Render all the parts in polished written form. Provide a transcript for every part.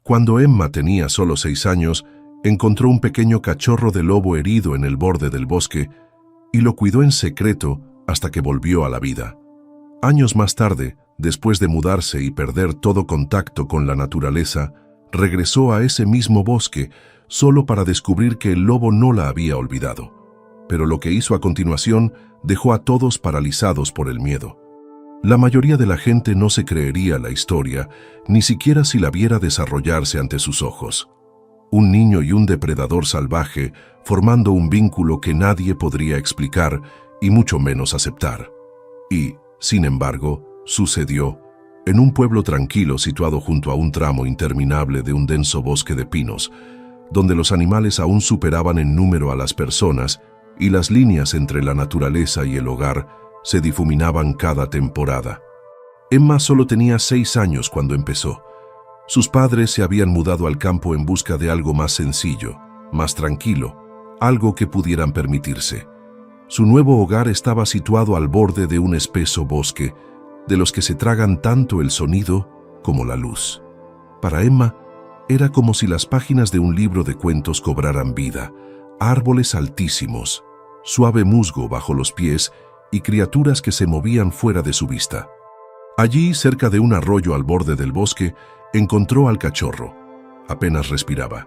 Cuando Emma tenía solo 6 años, encontró un pequeño cachorro de lobo herido en el borde del bosque y lo cuidó en secreto hasta que volvió a la vida. Años más tarde, después de mudarse y perder todo contacto con la naturaleza, regresó a ese mismo bosque solo para descubrir que el lobo no la había olvidado. Pero lo que hizo a continuación dejó a todos paralizados por el miedo. La mayoría de la gente no se creería la historia, ni siquiera si la viera desarrollarse ante sus ojos. Un niño y un depredador salvaje formando un vínculo que nadie podría explicar y mucho menos aceptar. Y, sin embargo, sucedió en un pueblo tranquilo situado junto a un tramo interminable de un denso bosque de pinos, donde los animales aún superaban en número a las personas y las líneas entre la naturaleza y el hogar se difuminaban cada temporada. Emma solo tenía 6 años cuando empezó. Sus padres se habían mudado al campo en busca de algo más sencillo, más tranquilo, algo que pudieran permitirse. Su nuevo hogar estaba situado al borde de un espeso bosque, de los que se tragan tanto el sonido como la luz. Para Emma, era como si las páginas de un libro de cuentos cobraran vida, árboles altísimos, suave musgo bajo los pies y criaturas que se movían fuera de su vista. Allí, cerca de un arroyo al borde del bosque, encontró al cachorro. Apenas respiraba.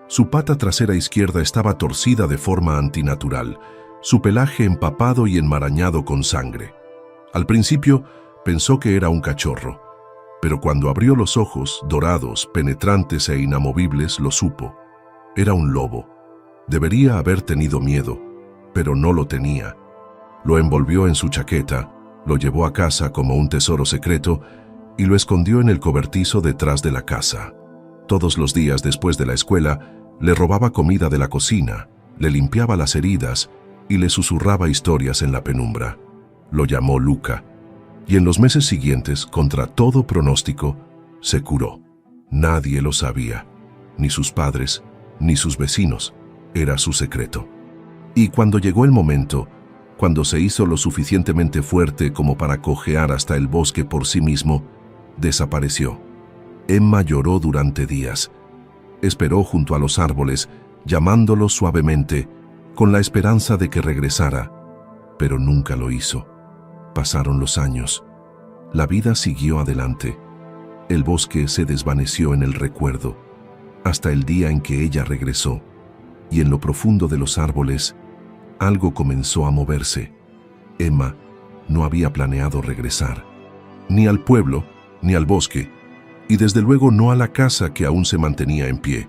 Su pata trasera izquierda estaba torcida de forma antinatural, su pelaje empapado y enmarañado con sangre. Al principio, pensó que era un cachorro, pero cuando abrió los ojos, dorados, penetrantes e inamovibles, lo supo. Era un lobo. Debería haber tenido miedo, pero no lo tenía. Lo envolvió en su chaqueta, lo llevó a casa como un tesoro secreto y lo escondió en el cobertizo detrás de la casa. Todos los días después de la escuela, le robaba comida de la cocina, le limpiaba las heridas y le susurraba historias en la penumbra. Lo llamó Luca, y en los meses siguientes, contra todo pronóstico, se curó. Nadie lo sabía, ni sus padres, ni sus vecinos. Era su secreto. Y cuando llegó el momento, cuando se hizo lo suficientemente fuerte como para cojear hasta el bosque por sí mismo, desapareció. Emma lloró durante días. Esperó junto a los árboles, llamándolo suavemente, con la esperanza de que regresara, pero nunca lo hizo. Pasaron los años. La vida siguió adelante. El bosque se desvaneció en el recuerdo, hasta el día en que ella regresó, y en lo profundo de los árboles, algo comenzó a moverse. Emma no había planeado regresar, ni al pueblo, ni al bosque, y desde luego no a la casa que aún se mantenía en pie.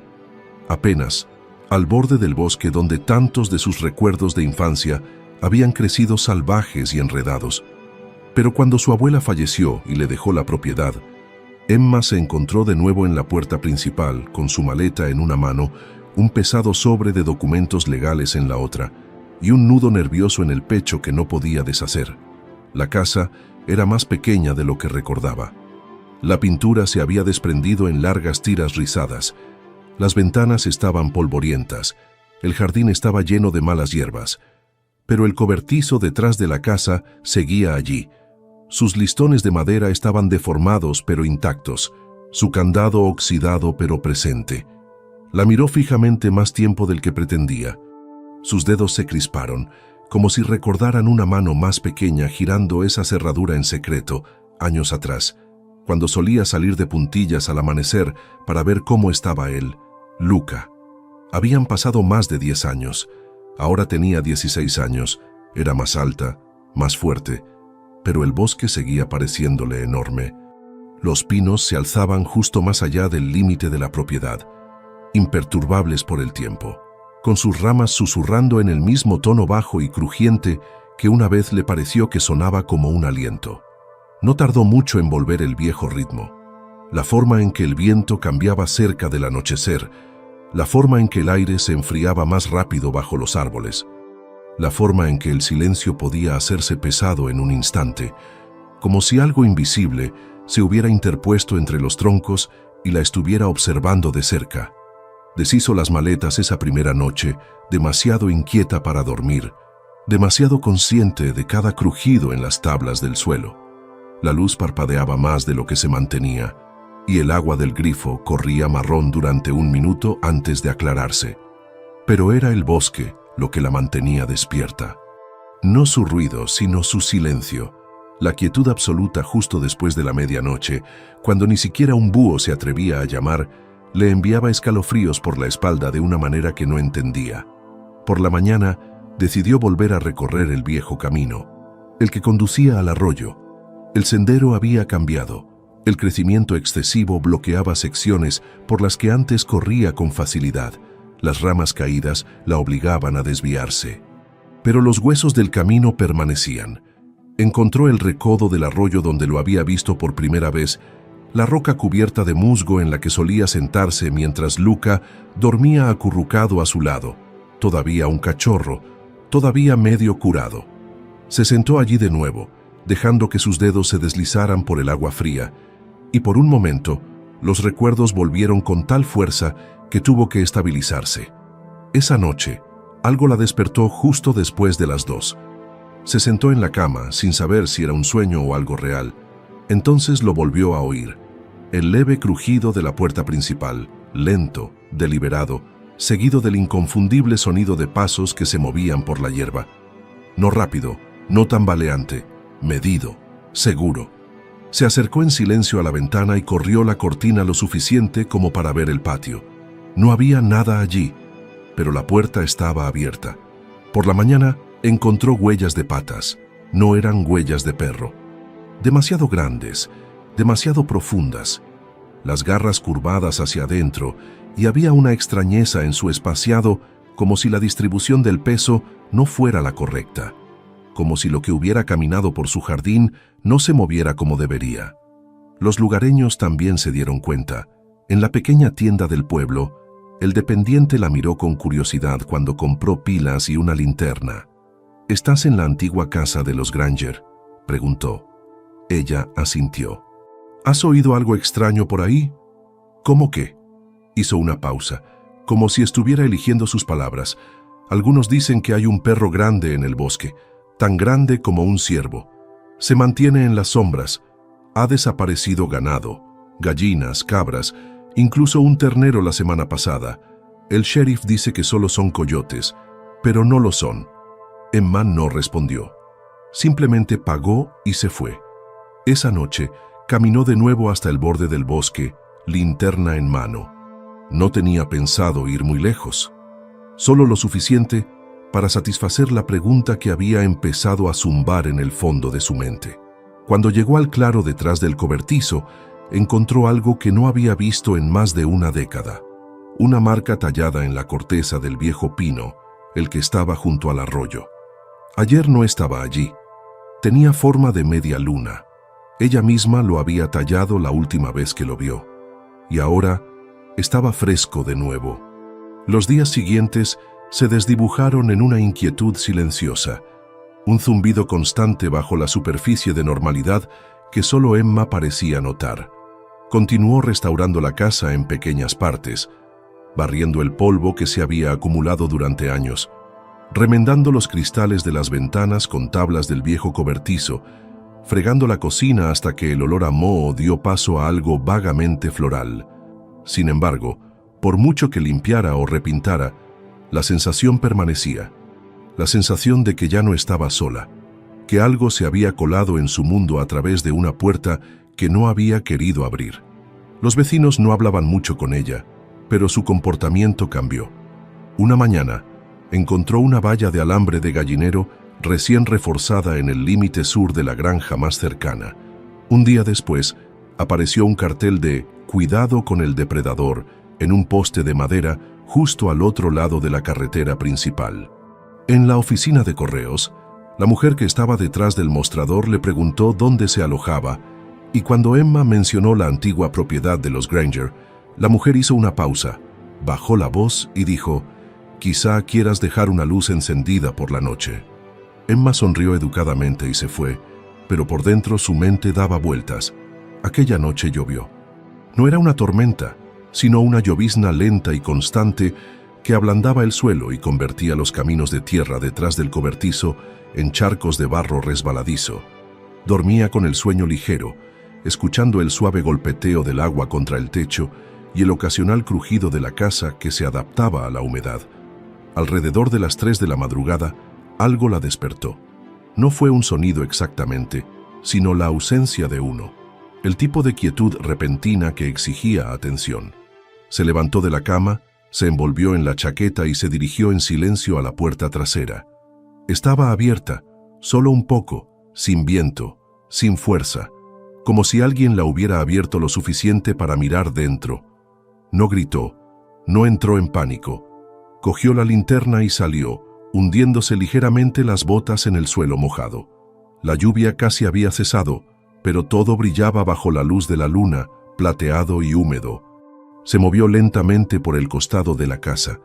Apenas, al borde del bosque donde tantos de sus recuerdos de infancia habían crecido salvajes y enredados. Pero cuando su abuela falleció y le dejó la propiedad, Emma se encontró de nuevo en la puerta principal, con su maleta en una mano, un pesado sobre de documentos legales en la otra, y un nudo nervioso en el pecho que no podía deshacer. La casa era más pequeña de lo que recordaba. La pintura se había desprendido en largas tiras rizadas. Las ventanas estaban polvorientas. El jardín estaba lleno de malas hierbas. Pero el cobertizo detrás de la casa seguía allí. Sus listones de madera estaban deformados pero intactos, su candado oxidado pero presente. La miró fijamente más tiempo del que pretendía. Sus dedos se crisparon, como si recordaran una mano más pequeña girando esa cerradura en secreto, años atrás, cuando solía salir de puntillas al amanecer para ver cómo estaba él, Luca. Habían pasado más de 10 años. Ahora tenía 16 años, era más alta, más fuerte, pero el bosque seguía pareciéndole enorme. Los pinos se alzaban justo más allá del límite de la propiedad, imperturbables por el tiempo, con sus ramas susurrando en el mismo tono bajo y crujiente que una vez le pareció que sonaba como un aliento. No tardó mucho en volver el viejo ritmo, la forma en que el viento cambiaba cerca del anochecer, la forma en que el aire se enfriaba más rápido bajo los árboles, la forma en que el silencio podía hacerse pesado en un instante, como si algo invisible se hubiera interpuesto entre los troncos y la estuviera observando de cerca. Deshizo las maletas esa primera noche, demasiado inquieta para dormir, demasiado consciente de cada crujido en las tablas del suelo. La luz parpadeaba más de lo que se mantenía, y el agua del grifo corría marrón durante un minuto antes de aclararse. Pero era el bosque lo que la mantenía despierta. No su ruido, sino su silencio. La quietud absoluta justo después de la medianoche, cuando ni siquiera un búho se atrevía a llamar, le enviaba escalofríos por la espalda de una manera que no entendía. Por la mañana, decidió volver a recorrer el viejo camino, el que conducía al arroyo. El sendero había cambiado. El crecimiento excesivo bloqueaba secciones por las que antes corría con facilidad. Las ramas caídas la obligaban a desviarse. Pero los huesos del camino permanecían. Encontró el recodo del arroyo donde lo había visto por primera vez, la roca cubierta de musgo en la que solía sentarse mientras Luca dormía acurrucado a su lado, todavía un cachorro, todavía medio curado. Se sentó allí de nuevo, dejando que sus dedos se deslizaran por el agua fría, y por un momento los recuerdos volvieron con tal fuerza que tuvo que estabilizarse. Esa noche, algo la despertó justo después de las 2. Se sentó en la cama, sin saber si era un sueño o algo real. Entonces lo volvió a oír. El leve crujido de la puerta principal, lento, deliberado, seguido del inconfundible sonido de pasos que se movían por la hierba. No rápido, no tambaleante, medido, seguro. Se acercó en silencio a la ventana y corrió la cortina lo suficiente como para ver el patio. No había nada allí, pero la puerta estaba abierta. Por la mañana encontró huellas de patas. No eran huellas de perro. Demasiado grandes, demasiado profundas. Las garras curvadas hacia adentro, y había una extrañeza en su espaciado, como si la distribución del peso no fuera la correcta. Como si lo que hubiera caminado por su jardín no se moviera como debería. Los lugareños también se dieron cuenta. En la pequeña tienda del pueblo, el dependiente la miró con curiosidad cuando compró pilas y una linterna. «¿Estás en la antigua casa de los Granger?», preguntó. Ella asintió. «¿Has oído algo extraño por ahí?». «¿Cómo qué?». Hizo una pausa, como si estuviera eligiendo sus palabras. «Algunos dicen que hay un perro grande en el bosque, tan grande como un ciervo. Se mantiene en las sombras. Ha desaparecido ganado, gallinas, cabras, incluso un ternero la semana pasada. El sheriff dice que solo son coyotes, pero no lo son». Emma no respondió. Simplemente pagó y se fue. Esa noche caminó de nuevo hasta el borde del bosque, linterna en mano. No tenía pensado ir muy lejos, solo lo suficiente para satisfacer la pregunta que había empezado a zumbar en el fondo de su mente. Cuando llegó al claro detrás del cobertizo, encontró algo que no había visto en más de una década. Una marca tallada en la corteza del viejo pino, el que estaba junto al arroyo. Ayer no estaba allí. Tenía forma de media luna. Ella misma lo había tallado la última vez que lo vio. Y ahora estaba fresco de nuevo. Los días siguientes se desdibujaron en una inquietud silenciosa, un zumbido constante bajo la superficie de normalidad que solo Emma parecía notar. Continuó restaurando la casa en pequeñas partes, barriendo el polvo que se había acumulado durante años, remendando los cristales de las ventanas con tablas del viejo cobertizo, fregando la cocina hasta que el olor a moho dio paso a algo vagamente floral. Sin embargo, por mucho que limpiara o repintara, la sensación permanecía, la sensación de que ya no estaba sola, que algo se había colado en su mundo a través de una puerta que no había querido abrir. Los vecinos no hablaban mucho con ella, pero su comportamiento cambió. Una mañana, encontró una valla de alambre de gallinero recién reforzada en el límite sur de la granja más cercana. Un día después, apareció un cartel de «Cuidado con el depredador» en un poste de madera justo al otro lado de la carretera principal. En la oficina de correos, la mujer que estaba detrás del mostrador le preguntó dónde se alojaba, y cuando Emma mencionó la antigua propiedad de los Granger, la mujer hizo una pausa, bajó la voz y dijo: «Quizá quieras dejar una luz encendida por la noche». Emma sonrió educadamente y se fue, pero por dentro su mente daba vueltas. Aquella noche llovió. No era una tormenta, sino una llovizna lenta y constante que ablandaba el suelo y convertía los caminos de tierra detrás del cobertizo en charcos de barro resbaladizo. Dormía con el sueño ligero, escuchando el suave golpeteo del agua contra el techo y el ocasional crujido de la casa que se adaptaba a la humedad. Alrededor de las 3 de la madrugada, algo la despertó. No fue un sonido exactamente, sino la ausencia de uno. El tipo de quietud repentina que exigía atención. Se levantó de la cama, se envolvió en la chaqueta y se dirigió en silencio a la puerta trasera. Estaba abierta, solo un poco, sin viento, sin fuerza, como si alguien la hubiera abierto lo suficiente para mirar dentro. No gritó, no entró en pánico. Cogió la linterna y salió, hundiéndose ligeramente las botas en el suelo mojado. La lluvia casi había cesado, pero todo brillaba bajo la luz de la luna, plateado y húmedo. Se movió lentamente por el costado de la casa,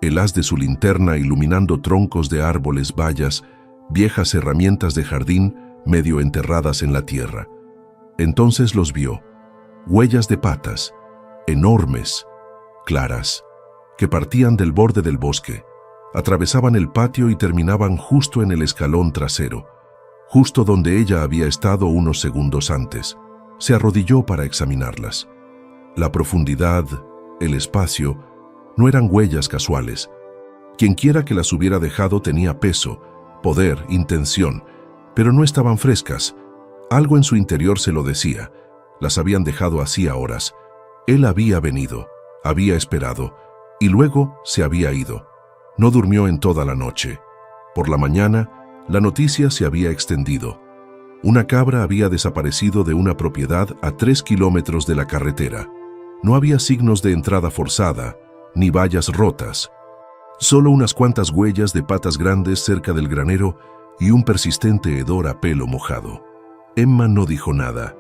el haz de su linterna iluminando troncos de árboles, bayas, viejas herramientas de jardín medio enterradas en la tierra. Entonces los vio, huellas de patas, enormes, claras, que partían del borde del bosque, atravesaban el patio y terminaban justo en el escalón trasero, justo donde ella había estado unos segundos antes. Se arrodilló para examinarlas. La profundidad, el espacio, no eran huellas casuales. Quienquiera que las hubiera dejado tenía peso, poder, intención, pero no estaban frescas. Algo en su interior se lo decía. Las habían dejado hacía horas. Él había venido, había esperado, y luego se había ido. No durmió en toda la noche. Por la mañana, la noticia se había extendido. Una cabra había desaparecido de una propiedad a 3 kilómetros de la carretera. No había signos de entrada forzada, ni vallas rotas. Solo unas cuantas huellas de patas grandes cerca del granero y un persistente hedor a pelo mojado. Emma no dijo nada.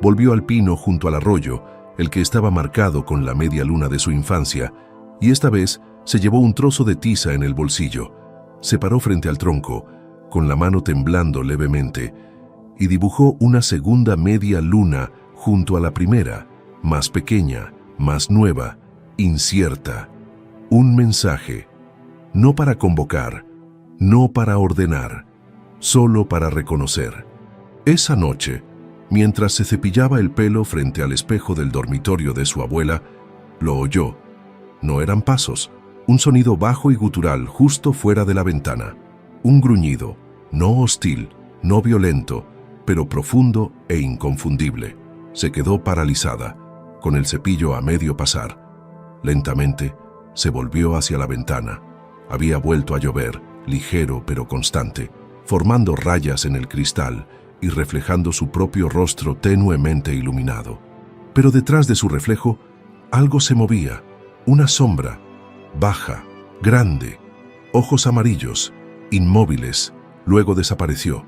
Volvió al pino junto al arroyo, el que estaba marcado con la media luna de su infancia, y esta vez se llevó un trozo de tiza en el bolsillo. Se paró frente al tronco, con la mano temblando levemente, y dibujó una segunda media luna junto a la primera, más pequeña, más nueva, incierta. Un mensaje, no para convocar, no para ordenar, solo para reconocer. Esa noche, mientras se cepillaba el pelo frente al espejo del dormitorio de su abuela, lo oyó. No eran pasos, un sonido bajo y gutural justo fuera de la ventana. Un gruñido, no hostil, no violento, pero profundo e inconfundible. Se quedó paralizada, con el cepillo a medio pasar. Lentamente, se volvió hacia la ventana. Había vuelto a llover, ligero pero constante, formando rayas en el cristal y reflejando su propio rostro tenuemente iluminado. Pero detrás de su reflejo, algo se movía, una sombra, baja, grande, ojos amarillos, inmóviles. Luego desapareció.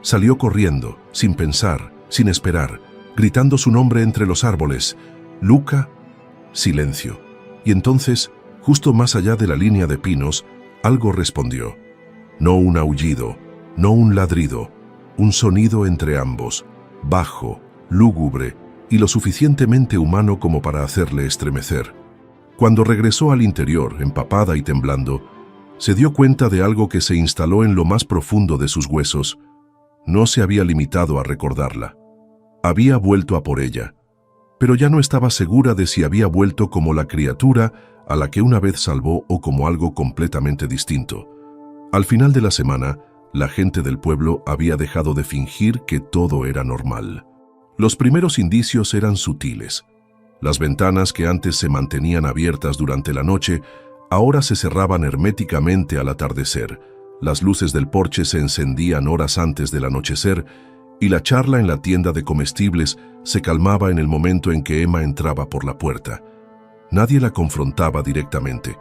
Salió corriendo, sin pensar, sin esperar, gritando su nombre entre los árboles. «Luca». Silencio. Y entonces, justo más allá de la línea de pinos, algo respondió. No un aullido, no un ladrido, un sonido entre ambos, bajo, lúgubre y lo suficientemente humano como para hacerle estremecer. Cuando regresó al interior, empapada y temblando, se dio cuenta de algo que se instaló en lo más profundo de sus huesos. No se había limitado a recordarla. Había vuelto a por ella, pero ya no estaba segura de si había vuelto como la criatura a la que una vez salvó o como algo completamente distinto. Al final de la semana, la gente del pueblo había dejado de fingir que todo era normal. Los primeros indicios eran sutiles. Las ventanas que antes se mantenían abiertas durante la noche, ahora se cerraban herméticamente al atardecer. Las luces del porche se encendían horas antes del anochecer y la charla en la tienda de comestibles se calmaba en el momento en que Emma entraba por la puerta. Nadie la confrontaba directamente,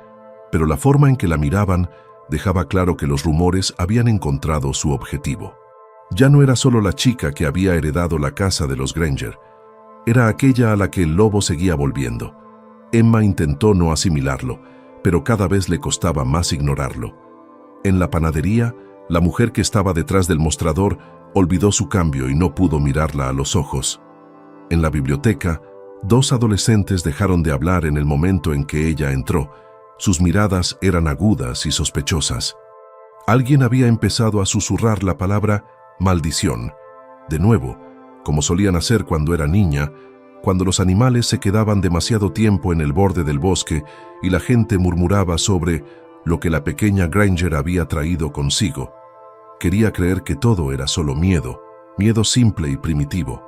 pero la forma en que la miraban dejaba claro que los rumores habían encontrado su objetivo. Ya no era solo la chica que había heredado la casa de los Granger, era aquella a la que el lobo seguía volviendo. Emma intentó no asimilarlo, pero cada vez le costaba más ignorarlo. En la panadería, la mujer que estaba detrás del mostrador olvidó su cambio y no pudo mirarla a los ojos. En la biblioteca, 2 adolescentes dejaron de hablar en el momento en que ella entró. Sus miradas eran agudas y sospechosas. Alguien había empezado a susurrar la palabra maldición. De nuevo, como solían hacer cuando era niña, cuando los animales se quedaban demasiado tiempo en el borde del bosque y la gente murmuraba sobre lo que la pequeña Granger había traído consigo. Quería creer que todo era solo miedo, miedo simple y primitivo.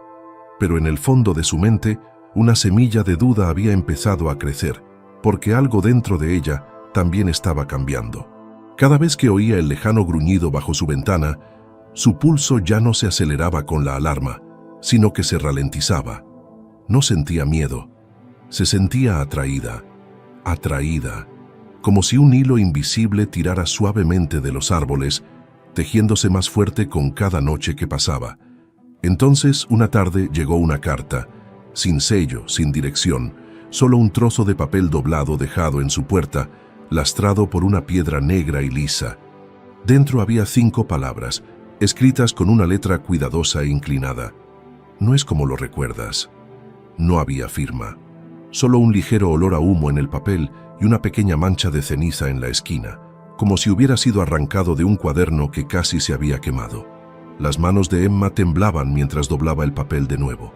Pero en el fondo de su mente, una semilla de duda había empezado a crecer, porque algo dentro de ella también estaba cambiando. Cada vez que oía el lejano gruñido bajo su ventana, su pulso ya no se aceleraba con la alarma, sino que se ralentizaba. No sentía miedo, se sentía atraída, como si un hilo invisible tirara suavemente de los árboles, tejiéndose más fuerte con cada noche que pasaba. Entonces, una tarde llegó una carta, sin sello, sin dirección, solo un trozo de papel doblado dejado en su puerta, lastrado por una piedra negra y lisa. Dentro había 5 palabras, escritas con una letra cuidadosa e inclinada. No es como lo recuerdas. No había firma, solo un ligero olor a humo en el papel y una pequeña mancha de ceniza en la esquina, como si hubiera sido arrancado de un cuaderno que casi se había quemado. Las manos de Emma temblaban mientras doblaba el papel de nuevo.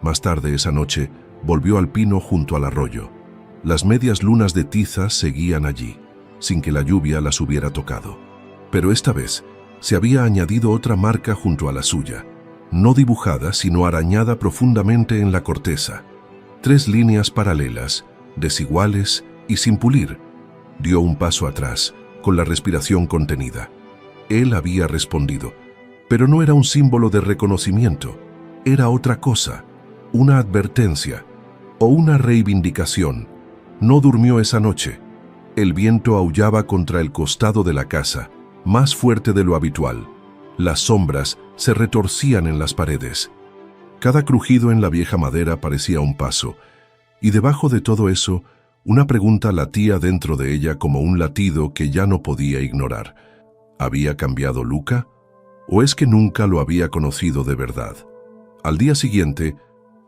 Más tarde esa noche, volvió al pino junto al arroyo. Las medias lunas de tiza seguían allí, sin que la lluvia las hubiera tocado. Pero esta vez, se había añadido otra marca junto a la suya, no dibujada, sino arañada profundamente en la corteza. 3 líneas paralelas, desiguales y sin pulir. Dio un paso atrás, con la respiración contenida. Él había respondido, pero no era un símbolo de reconocimiento, era otra cosa, una advertencia o una reivindicación. No durmió esa noche. El viento aullaba contra el costado de la casa, más fuerte de lo habitual. Las sombras se retorcían en las paredes. Cada crujido en la vieja madera parecía un paso, y debajo de todo eso, una pregunta latía dentro de ella como un latido que ya no podía ignorar. ¿Había cambiado Luca? ¿O es que nunca lo había conocido de verdad? Al día siguiente,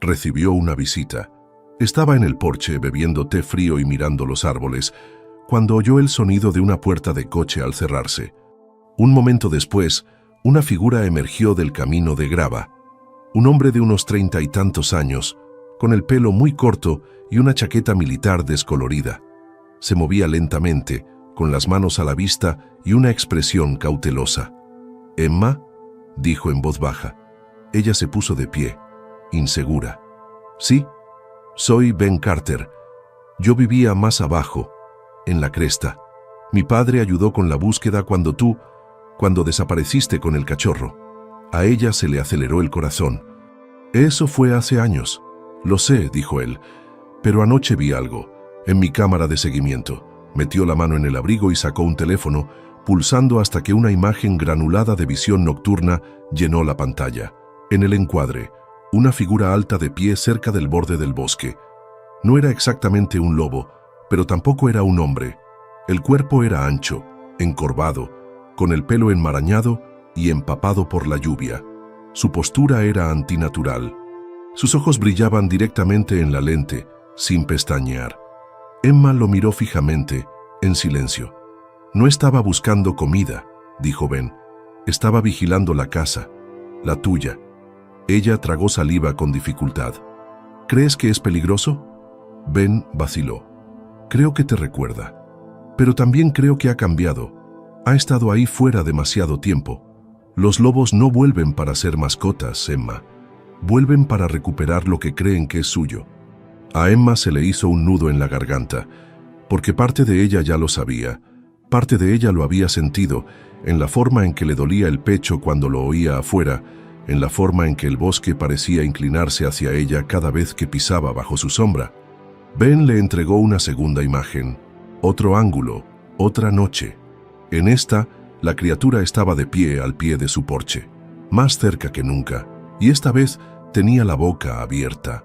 recibió una visita. Estaba en el porche bebiendo té frío y mirando los árboles, cuando oyó el sonido de una puerta de coche al cerrarse. Un momento después, una figura emergió del camino de grava. Un hombre de unos 30 y tantos años, con el pelo muy corto y una chaqueta militar descolorida. Se movía lentamente, con las manos a la vista y una expresión cautelosa. «¿Emma?», dijo en voz baja. Ella se puso de pie, insegura. «Sí, soy Ben Carter. Yo vivía más abajo, en la cresta. Mi padre ayudó con la búsqueda cuando desapareciste con el cachorro». A ella se le aceleró el corazón. «Eso fue hace años». «Lo sé», dijo él, «pero anoche vi algo, en mi cámara de seguimiento». Metió la mano en el abrigo y sacó un teléfono, pulsando hasta que una imagen granulada de visión nocturna llenó la pantalla. En el encuadre, una figura alta de pie cerca del borde del bosque. No era exactamente un lobo, pero tampoco era un hombre. El cuerpo era ancho, encorvado, con el pelo enmarañado y empapado por la lluvia. Su postura era antinatural. Sus ojos brillaban directamente en la lente, sin pestañear. Emma lo miró fijamente, en silencio. «No estaba buscando comida», dijo Ben. «Estaba vigilando la casa, la tuya». Ella tragó saliva con dificultad. «¿Crees que es peligroso?». Ben vaciló. «Creo que te recuerda. Pero también creo que ha cambiado. Ha estado ahí fuera demasiado tiempo. Los lobos no vuelven para ser mascotas, Emma. Vuelven para recuperar lo que creen que es suyo». A Emma se le hizo un nudo en la garganta, porque parte de ella ya lo sabía, parte de ella lo había sentido, en la forma en que le dolía el pecho cuando lo oía afuera, en la forma en que el bosque parecía inclinarse hacia ella cada vez que pisaba bajo su sombra. Ben le entregó una segunda imagen, otro ángulo, otra noche. En esta, la criatura estaba de pie al pie de su porche, más cerca que nunca, y esta vez tenía la boca abierta.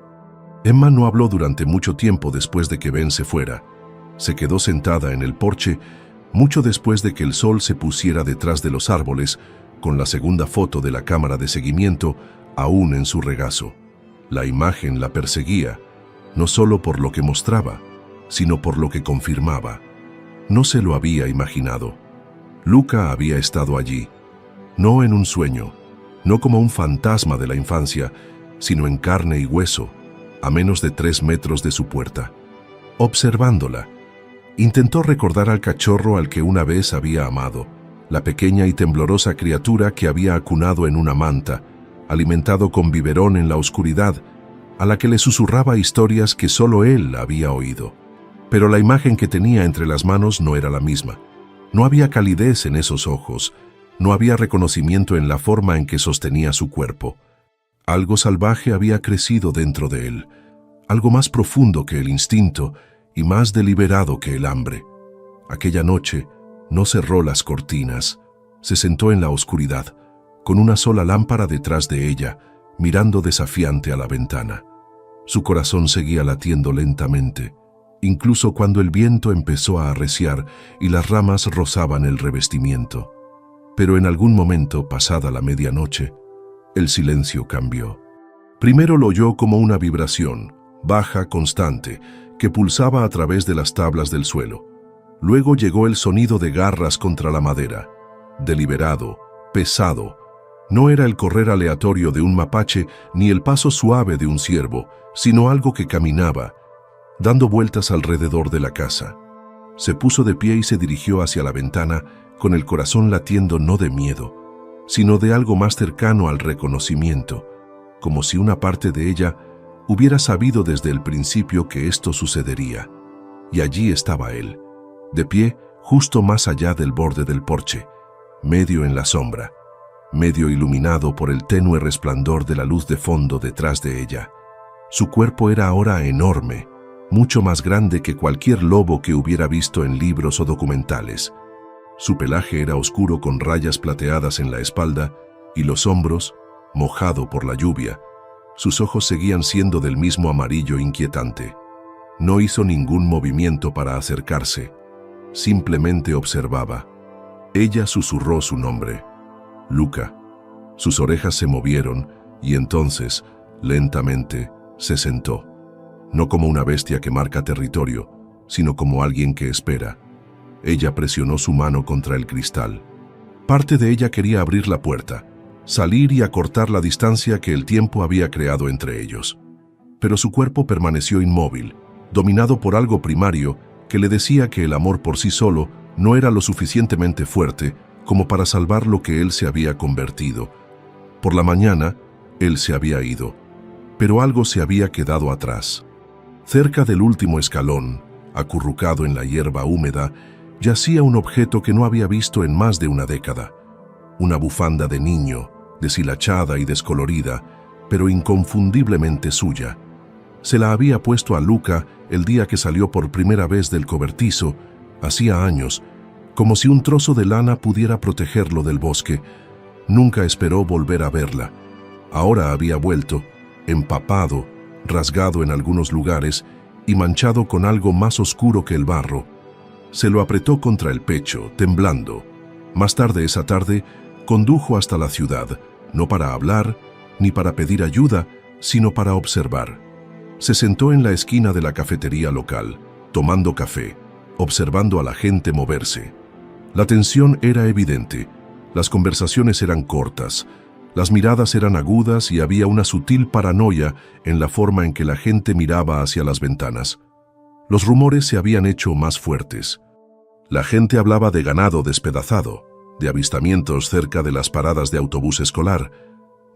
Emma no habló durante mucho tiempo después de que Ben se fuera. Se quedó sentada en el porche, mucho después de que el sol se pusiera detrás de los árboles, con la segunda foto de la cámara de seguimiento aún en su regazo. La imagen la perseguía, no solo por lo que mostraba, sino por lo que confirmaba. No se lo había imaginado. Luca había estado allí, no en un sueño, no como un fantasma de la infancia, sino en carne y hueso, a menos de 3 metros de su puerta. Observándola, intentó recordar al cachorro al que una vez había amado, la pequeña y temblorosa criatura que había acunado en una manta, alimentado con biberón en la oscuridad, a la que le susurraba historias que solo él había oído. Pero la imagen que tenía entre las manos no era la misma. No había calidez en esos ojos, no había reconocimiento en la forma en que sostenía su cuerpo. Algo salvaje había crecido dentro de él, algo más profundo que el instinto y más deliberado que el hambre. Aquella noche no cerró las cortinas, se sentó en la oscuridad, con una sola lámpara detrás de ella, mirando desafiante a la ventana. Su corazón seguía latiendo lentamente, incluso cuando el viento empezó a arreciar y las ramas rozaban el revestimiento. Pero en algún momento, pasada la medianoche, el silencio cambió. Primero lo oyó como una vibración, baja, constante, que pulsaba a través de las tablas del suelo. Luego llegó el sonido de garras contra la madera, deliberado, pesado. No era el correr aleatorio de un mapache ni el paso suave de un ciervo, sino algo que caminaba, dando vueltas alrededor de la casa. Se puso de pie y se dirigió hacia la ventana, con el corazón latiendo no de miedo, sino de algo más cercano al reconocimiento, como si una parte de ella hubiera sabido desde el principio que esto sucedería. Y allí estaba él, de pie justo más allá del borde del porche, medio en la sombra, medio iluminado por el tenue resplandor de la luz de fondo detrás de ella. Su cuerpo era ahora enorme, mucho más grande que cualquier lobo que hubiera visto en libros o documentales. Su pelaje era oscuro con rayas plateadas en la espalda y los hombros, mojado por la lluvia. Sus ojos seguían siendo del mismo amarillo inquietante. No hizo ningún movimiento para acercarse, simplemente observaba. Ella susurró su nombre, Luca. Sus orejas se movieron y entonces, lentamente, se sentó. No como una bestia que marca territorio, sino como alguien que espera. Ella presionó su mano contra el cristal. Parte de ella quería abrir la puerta, salir y acortar la distancia que el tiempo había creado entre ellos. Pero su cuerpo permaneció inmóvil, dominado por algo primario que le decía que el amor por sí solo no era lo suficientemente fuerte como para salvar lo que él se había convertido. Por la mañana, él se había ido, pero algo se había quedado atrás. Cerca del último escalón, acurrucado en la hierba húmeda, yacía un objeto que no había visto en más de una década. Una bufanda de niño, deshilachada y descolorida, pero inconfundiblemente suya. Se la había puesto a Luca el día que salió por primera vez del cobertizo, hacía años, como si un trozo de lana pudiera protegerlo del bosque. Nunca esperó volver a verla. Ahora había vuelto, empapado, rasgado en algunos lugares y manchado con algo más oscuro que el barro. Se lo apretó contra el pecho, temblando. Más tarde esa tarde, condujo hasta la ciudad, no para hablar, ni para pedir ayuda, sino para observar. Se sentó en la esquina de la cafetería local, tomando café, observando a la gente moverse. La tensión era evidente, las conversaciones eran cortas, las miradas eran agudas y había una sutil paranoia en la forma en que la gente miraba hacia las ventanas. Los rumores se habían hecho más fuertes. La gente hablaba de ganado despedazado, de avistamientos cerca de las paradas de autobús escolar,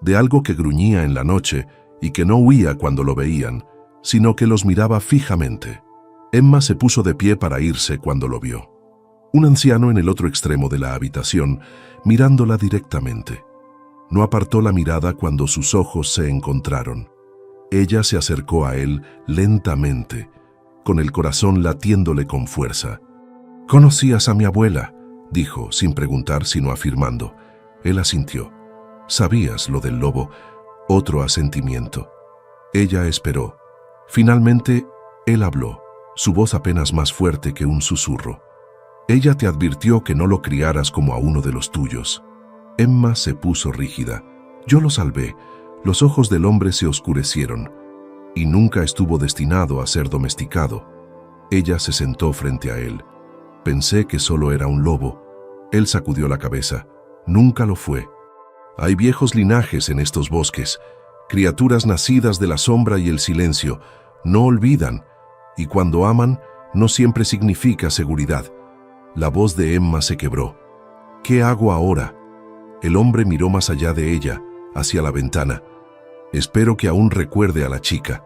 de algo que gruñía en la noche y que no huía cuando lo veían, sino que los miraba fijamente. Emma se puso de pie para irse cuando lo vio. Un anciano en el otro extremo de la habitación, mirándola directamente. No apartó la mirada cuando sus ojos se encontraron. Ella se acercó a él lentamente, con el corazón latiéndole con fuerza. «¿Conocías a mi abuela?», dijo, sin preguntar sino afirmando. Él asintió. «¿Sabías lo del lobo?». Otro asentimiento. Ella esperó. Finalmente, él habló, su voz apenas más fuerte que un susurro. «Ella te advirtió que no lo criaras como a uno de los tuyos». Emma se puso rígida. «Yo lo salvé». Los ojos del hombre se oscurecieron. «Y nunca estuvo destinado a ser domesticado». Ella se sentó frente a él. «Pensé que solo era un lobo». Él sacudió la cabeza. «Nunca lo fue». Hay viejos linajes en estos bosques, criaturas nacidas de la sombra y el silencio, no olvidan, y cuando aman, no siempre significa seguridad. La voz de Emma se quebró. ¿Qué hago ahora? El hombre miró más allá de ella, hacia la ventana. Espero que aún recuerde a la chica,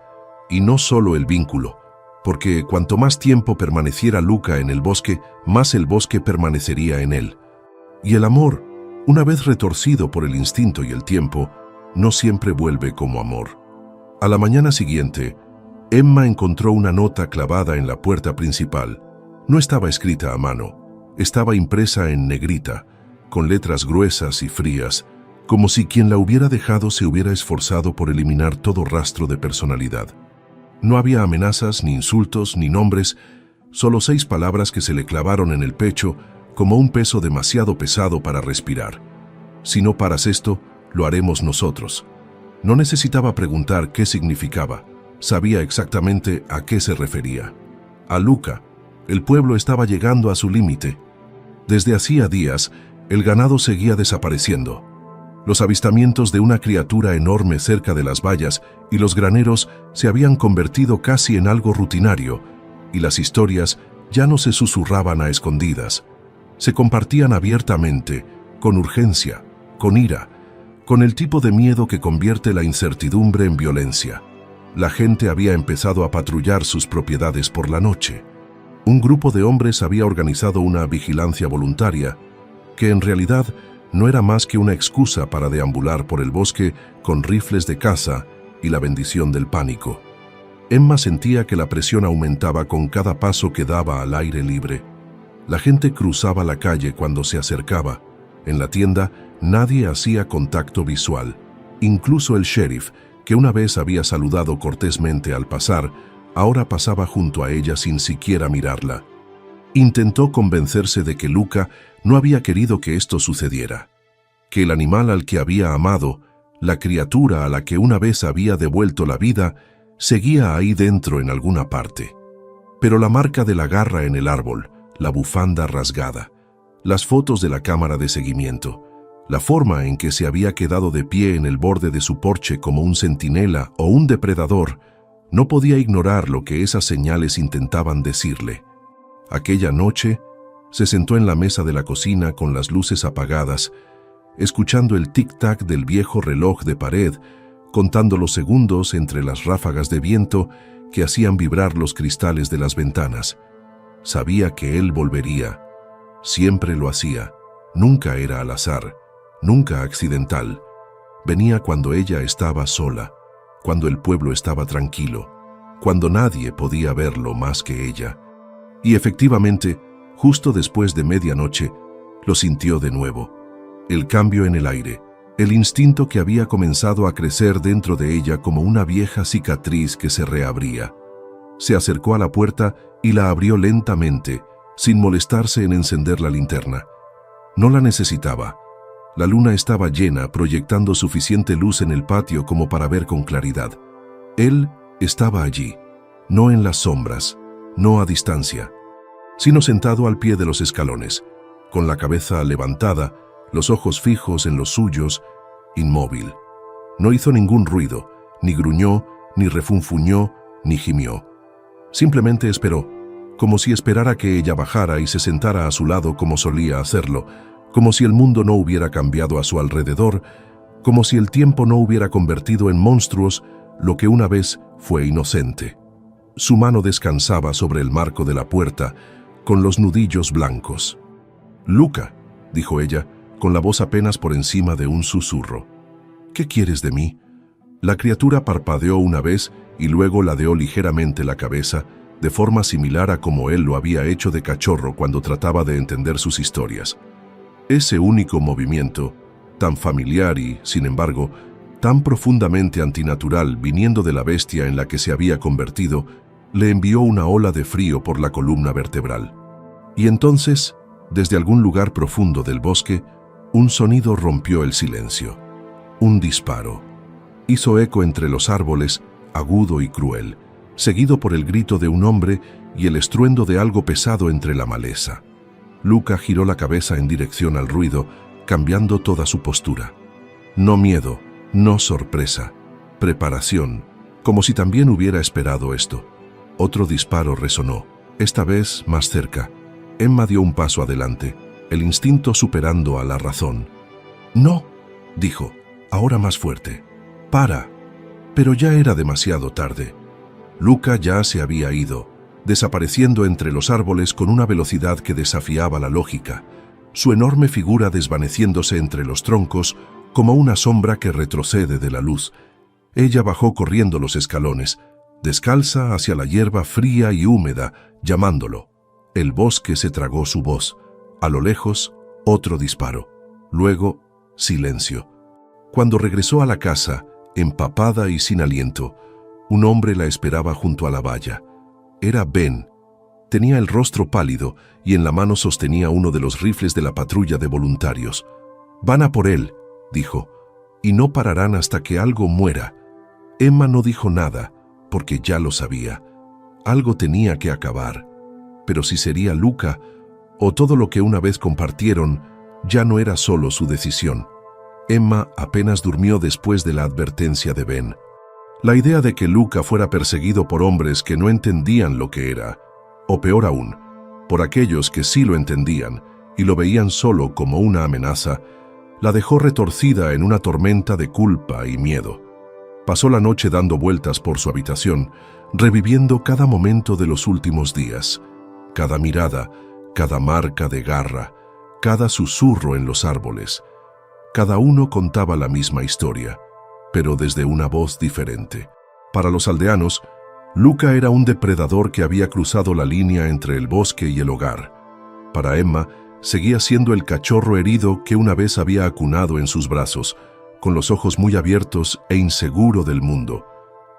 y no solo el vínculo, porque cuanto más tiempo permaneciera Luca en el bosque, más el bosque permanecería en él. Y el amor, una vez retorcido por el instinto y el tiempo, no siempre vuelve como amor. A la mañana siguiente, Emma encontró una nota clavada en la puerta principal. No estaba escrita a mano, estaba impresa en negrita, con letras gruesas y frías, como si quien la hubiera dejado se hubiera esforzado por eliminar todo rastro de personalidad. No había amenazas, ni insultos, ni nombres, solo 6 palabras que se le clavaron en el pecho como un peso demasiado pesado para respirar. Si no paras esto, lo haremos nosotros. No necesitaba preguntar qué significaba, sabía exactamente a qué se refería. A Luca. El pueblo estaba llegando a su límite. Desde hacía días, el ganado seguía desapareciendo. Los avistamientos de una criatura enorme cerca de las vallas y los graneros se habían convertido casi en algo rutinario, y las historias ya no se susurraban a escondidas. Se compartían abiertamente, con urgencia, con ira, con el tipo de miedo que convierte la incertidumbre en violencia. La gente había empezado a patrullar sus propiedades por la noche. Un grupo de hombres había organizado una vigilancia voluntaria, que en realidad no era más que una excusa para deambular por el bosque con rifles de caza y la bendición del pánico. Emma sentía que la presión aumentaba con cada paso que daba al aire libre. La gente cruzaba la calle cuando se acercaba. En la tienda nadie hacía contacto visual. Incluso el sheriff, que una vez había saludado cortésmente al pasar, ahora pasaba junto a ella sin siquiera mirarla. Intentó convencerse de que Luca no había querido que esto sucediera, que el animal al que había amado, la criatura a la que una vez había devuelto la vida, seguía ahí dentro en alguna parte. Pero la marca de la garra en el árbol, la bufanda rasgada, las fotos de la cámara de seguimiento, la forma en que se había quedado de pie en el borde de su porche como un centinela o un depredador, no podía ignorar lo que esas señales intentaban decirle. Aquella noche, se sentó en la mesa de la cocina con las luces apagadas, escuchando el tic-tac del viejo reloj de pared, contando los segundos entre las ráfagas de viento que hacían vibrar los cristales de las ventanas. Sabía que él volvería. Siempre lo hacía. Nunca era al azar, nunca accidental. Venía cuando ella estaba sola, cuando el pueblo estaba tranquilo, cuando nadie podía verlo más que ella. Y efectivamente, justo después de medianoche, lo sintió de nuevo. El cambio en el aire, el instinto que había comenzado a crecer dentro de ella como una vieja cicatriz que se reabría. Se acercó a la puerta y la abrió lentamente, sin molestarse en encender la linterna. No la necesitaba. La luna estaba llena, proyectando suficiente luz en el patio como para ver con claridad. Él estaba allí, no en las sombras, no a distancia, sino sentado al pie de los escalones, con la cabeza levantada, los ojos fijos en los suyos, inmóvil. No hizo ningún ruido, ni gruñó, ni refunfuñó, ni gimió. Simplemente esperó, como si esperara que ella bajara y se sentara a su lado como solía hacerlo, como si el mundo no hubiera cambiado a su alrededor, como si el tiempo no hubiera convertido en monstruos lo que una vez fue inocente. Su mano descansaba sobre el marco de la puerta, con los nudillos blancos. «Luca», dijo ella, con la voz apenas por encima de un susurro. «¿Qué quieres de mí?» La criatura parpadeó una vez y luego ladeó ligeramente la cabeza, de forma similar a como él lo había hecho de cachorro cuando trataba de entender sus historias. Ese único movimiento, tan familiar y, sin embargo, tan profundamente antinatural viniendo de la bestia en la que se había convertido, le envió una ola de frío por la columna vertebral. Y entonces, desde algún lugar profundo del bosque, un sonido rompió el silencio. Un disparo. Hizo eco entre los árboles, agudo y cruel, seguido por el grito de un hombre y el estruendo de algo pesado entre la maleza. Luca giró la cabeza en dirección al ruido, cambiando toda su postura. No miedo, no sorpresa, preparación, como si también hubiera esperado esto. Otro disparo resonó, esta vez más cerca. Emma dio un paso adelante, el instinto superando a la razón. «No», dijo, ahora más fuerte. «Para». Pero ya era demasiado tarde. Luca ya se había ido, desapareciendo entre los árboles con una velocidad que desafiaba la lógica, su enorme figura desvaneciéndose entre los troncos como una sombra que retrocede de la luz. Ella bajó corriendo los escalones, descalza hacia la hierba fría y húmeda, llamándolo. El bosque se tragó su voz. A lo lejos, otro disparo. Luego, silencio. Cuando regresó a la casa, empapada y sin aliento, un hombre la esperaba junto a la valla. Era Ben. Tenía el rostro pálido y en la mano sostenía uno de los rifles de la patrulla de voluntarios. «Van a por él», dijo, «y no pararán hasta que algo muera». Emma no dijo nada, porque ya lo sabía. Algo tenía que acabar. Pero si sería Luca, o todo lo que una vez compartieron, ya no era solo su decisión. Emma apenas durmió después de la advertencia de Ben. La idea de que Luca fuera perseguido por hombres que no entendían lo que era, o peor aún, por aquellos que sí lo entendían y lo veían solo como una amenaza, la dejó retorcida en una tormenta de culpa y miedo. Pasó la noche dando vueltas por su habitación, reviviendo cada momento de los últimos días, cada mirada, cada marca de garra, cada susurro en los árboles. Cada uno contaba la misma historia, pero desde una voz diferente. Para los aldeanos, Luca era un depredador que había cruzado la línea entre el bosque y el hogar. Para Emma, seguía siendo el cachorro herido que una vez había acunado en sus brazos, con los ojos muy abiertos e inseguro del mundo.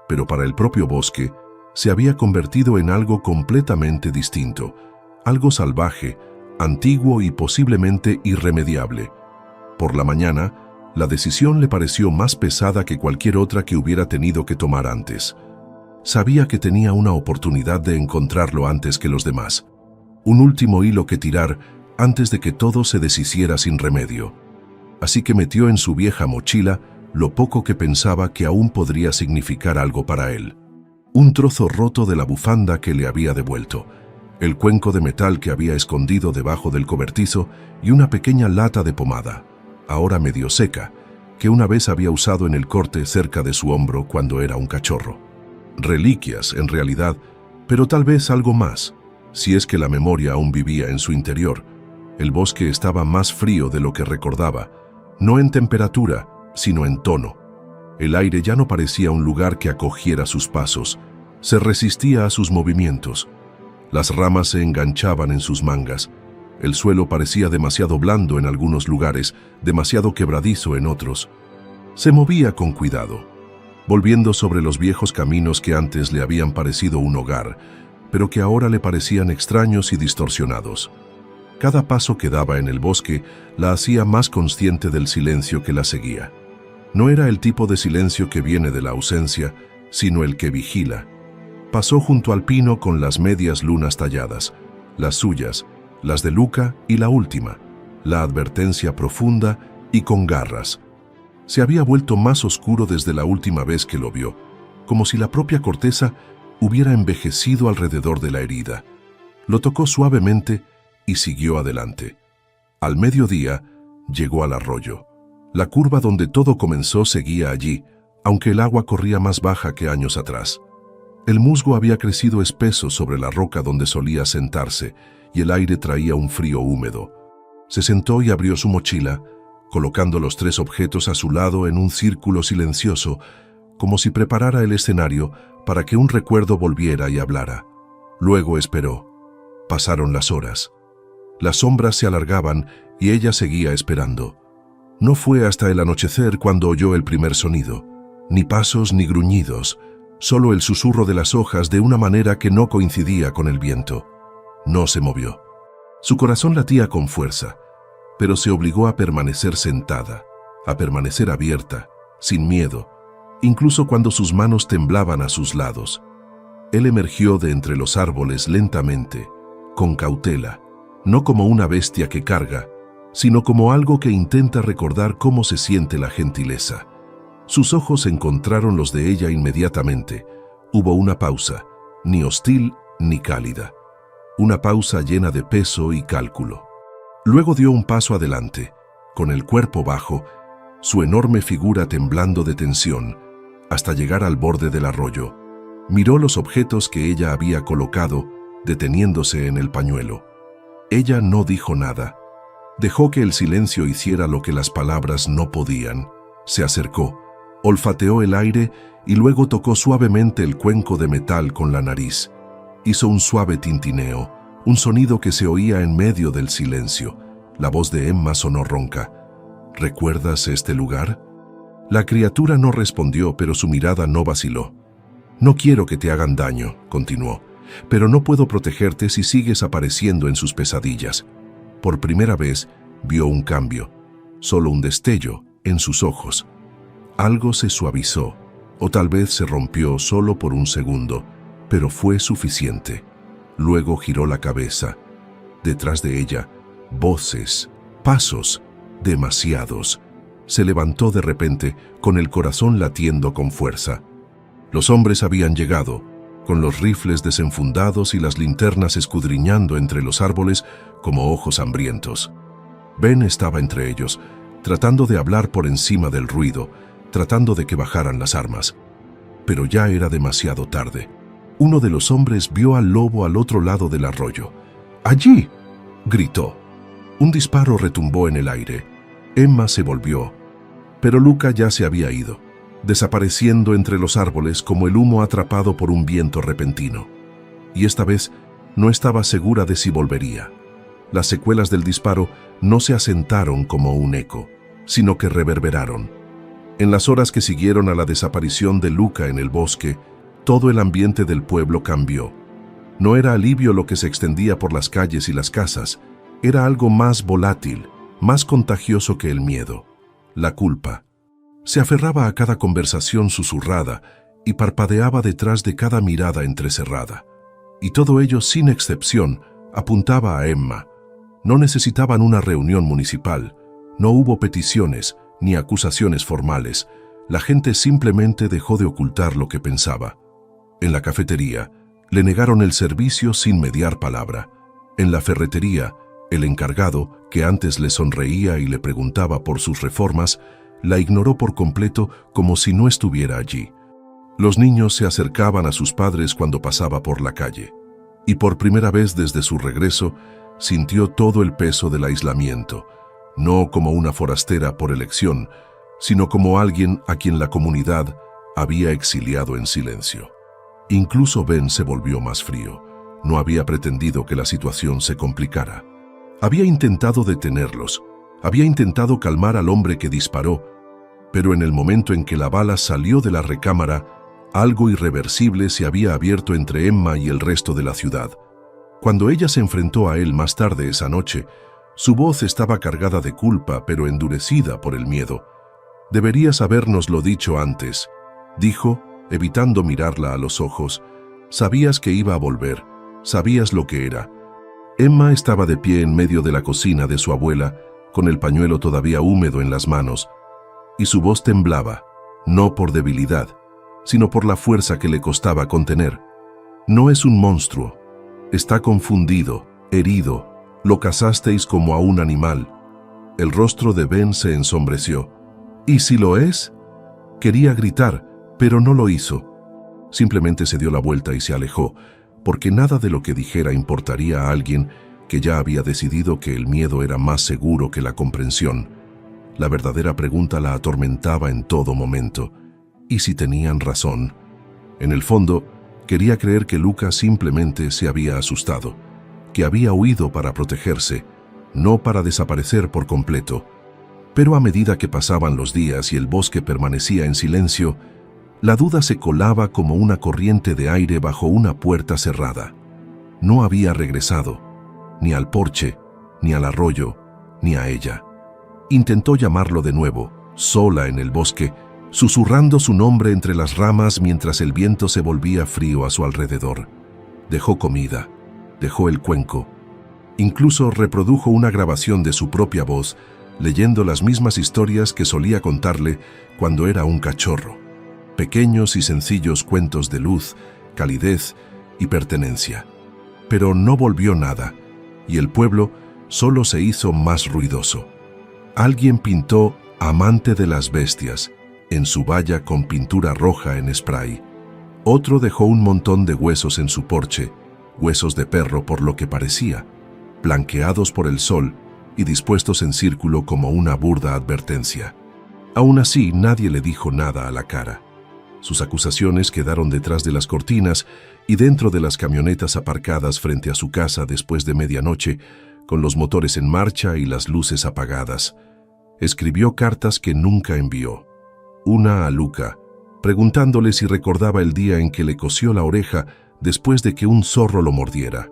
Pero para el propio bosque, se había convertido en algo completamente distinto, algo salvaje, antiguo y posiblemente irremediable. Por la mañana, la decisión le pareció más pesada que cualquier otra que hubiera tenido que tomar antes. Sabía que tenía una oportunidad de encontrarlo antes que los demás. Un último hilo que tirar antes de que todo se deshiciera sin remedio. Así que metió en su vieja mochila lo poco que pensaba que aún podría significar algo para él. Un trozo roto de la bufanda que le había devuelto, el cuenco de metal que había escondido debajo del cobertizo y una pequeña lata de pomada, ahora medio seca, que una vez había usado en el corte cerca de su hombro cuando era un cachorro. Reliquias, en realidad, pero tal vez algo más, si es que la memoria aún vivía en su interior. El bosque estaba más frío de lo que recordaba, no en temperatura, sino en tono. El aire ya no parecía un lugar que acogiera sus pasos, se resistía a sus movimientos. Las ramas se enganchaban en sus mangas. El suelo parecía demasiado blando en algunos lugares, demasiado quebradizo en otros. Se movía con cuidado, volviendo sobre los viejos caminos que antes le habían parecido un hogar, pero que ahora le parecían extraños y distorsionados. Cada paso que daba en el bosque la hacía más consciente del silencio que la seguía. No era el tipo de silencio que viene de la ausencia, sino el que vigila. Pasó junto al pino con las medias lunas talladas, las suyas, las de Luca y la última, la advertencia profunda y con garras. Se había vuelto más oscuro desde la última vez que lo vio, como si la propia corteza hubiera envejecido alrededor de la herida. Lo tocó suavemente y siguió adelante. Al mediodía llegó al arroyo. La curva donde todo comenzó seguía allí, aunque el agua corría más baja que años atrás. El musgo había crecido espeso sobre la roca donde solía sentarse y el aire traía un frío húmedo. Se sentó y abrió su mochila, colocando los 3 objetos a su lado en un círculo silencioso, como si preparara el escenario para que un recuerdo volviera y hablara. Luego esperó. Pasaron las horas. Las sombras se alargaban y ella seguía esperando. No fue hasta el anochecer cuando oyó el primer sonido. Ni pasos ni gruñidos, solo el susurro de las hojas de una manera que no coincidía con el viento. No se movió. Su corazón latía con fuerza, pero se obligó a permanecer sentada, a permanecer abierta, sin miedo, incluso cuando sus manos temblaban a sus lados. Él emergió de entre los árboles lentamente, con cautela, no como una bestia que carga, sino como algo que intenta recordar cómo se siente la gentileza. Sus ojos encontraron los de ella inmediatamente. Hubo una pausa, ni hostil ni cálida. Una pausa llena de peso y cálculo. Luego dio un paso adelante, con el cuerpo bajo, su enorme figura temblando de tensión, hasta llegar al borde del arroyo. Miró los objetos que ella había colocado, deteniéndose en el pañuelo. Ella no dijo nada. Dejó que el silencio hiciera lo que las palabras no podían. Se acercó, olfateó el aire y luego tocó suavemente el cuenco de metal con la nariz. Hizo un suave tintineo, un sonido que se oía en medio del silencio. La voz de Emma sonó ronca. ¿Recuerdas este lugar? La criatura no respondió, pero su mirada no vaciló. No quiero que te hagan daño, continuó, pero no puedo protegerte si sigues apareciendo en sus pesadillas. Por primera vez vio un cambio, solo un destello, en sus ojos. Algo se suavizó, o tal vez se rompió solo por un segundo, pero fue suficiente. Luego giró la cabeza. Detrás de ella, voces, pasos, demasiados. Se levantó de repente, con el corazón latiendo con fuerza. Los hombres habían llegado, con los rifles desenfundados y las linternas escudriñando entre los árboles como ojos hambrientos. Ben estaba entre ellos, tratando de hablar por encima del ruido, tratando de que bajaran las armas. Pero ya era demasiado tarde. Uno de los hombres vio al lobo al otro lado del arroyo. ¡Allí!, gritó. Un disparo retumbó en el aire. Emma se volvió, pero Luca ya se había ido, desapareciendo entre los árboles como el humo atrapado por un viento repentino. Y esta vez no estaba segura de si volvería. Las secuelas del disparo no se asentaron como un eco, sino que reverberaron. En las horas que siguieron a la desaparición de Luca en el bosque, todo el ambiente del pueblo cambió. No era alivio lo que se extendía por las calles y las casas, era algo más volátil, más contagioso que el miedo, la culpa. Se aferraba a cada conversación susurrada y parpadeaba detrás de cada mirada entrecerrada. Y todo ello, sin excepción, apuntaba a Emma. No necesitaban una reunión municipal, no hubo peticiones ni acusaciones formales. La gente simplemente dejó de ocultar lo que pensaba. En la cafetería, le negaron el servicio sin mediar palabra. En la ferretería, el encargado, que antes le sonreía y le preguntaba por sus reformas, la ignoró por completo como si no estuviera allí. Los niños se acercaban a sus padres cuando pasaba por la calle. Y por primera vez desde su regreso, sintió todo el peso del aislamiento, no como una forastera por elección, sino como alguien a quien la comunidad había exiliado en silencio. Incluso Ben se volvió más frío. No había pretendido que la situación se complicara. Había intentado detenerlos, había intentado calmar al hombre que disparó, pero en el momento en que la bala salió de la recámara, algo irreversible se había abierto entre Emma y el resto de la ciudad. Cuando ella se enfrentó a él más tarde esa noche, su voz estaba cargada de culpa, pero endurecida por el miedo. «Deberías habérnoslo dicho antes», dijo, evitando mirarla a los ojos. «Sabías que iba a volver, sabías lo que era». Emma estaba de pie en medio de la cocina de su abuela, con el pañuelo todavía húmedo en las manos, y su voz temblaba, no por debilidad, sino por la fuerza que le costaba contener. «No es un monstruo, está confundido, herido, lo cazasteis como a un animal». El rostro de Ben se ensombreció. «¿Y si lo es?». Quería gritar, pero no lo hizo. Simplemente se dio la vuelta y se alejó, porque nada de lo que dijera importaría a alguien que ya había decidido que el miedo era más seguro que la comprensión. La verdadera pregunta la atormentaba en todo momento. ¿Y si tenían razón? En el fondo, quería creer que Luca simplemente se había asustado, que había huido para protegerse, no para desaparecer por completo. Pero a medida que pasaban los días y el bosque permanecía en silencio, la duda se colaba como una corriente de aire bajo una puerta cerrada. No había regresado, ni al porche, ni al arroyo, ni a ella. Intentó llamarlo de nuevo, sola en el bosque, susurrando su nombre entre las ramas mientras el viento se volvía frío a su alrededor. Dejó comida, dejó el cuenco, Incluso reprodujo una grabación de su propia voz, leyendo las mismas historias que solía contarle cuando era un cachorro. Pequeños y sencillos cuentos de luz, calidez y pertenencia. Pero no volvió nada, y el pueblo solo se hizo más ruidoso. Alguien pintó Amante de las Bestias en su valla con pintura roja en spray. Otro dejó un montón de huesos en su porche, huesos de perro por lo que parecía, blanqueados por el sol y dispuestos en círculo como una burda advertencia. Aún así, nadie le dijo nada a la cara. Sus acusaciones quedaron detrás de las cortinas y dentro de las camionetas aparcadas frente a su casa después de medianoche, con los motores en marcha y las luces apagadas. Escribió cartas que nunca envió. Una a Luca, preguntándole si recordaba el día en que le cosió la oreja después de que un zorro lo mordiera.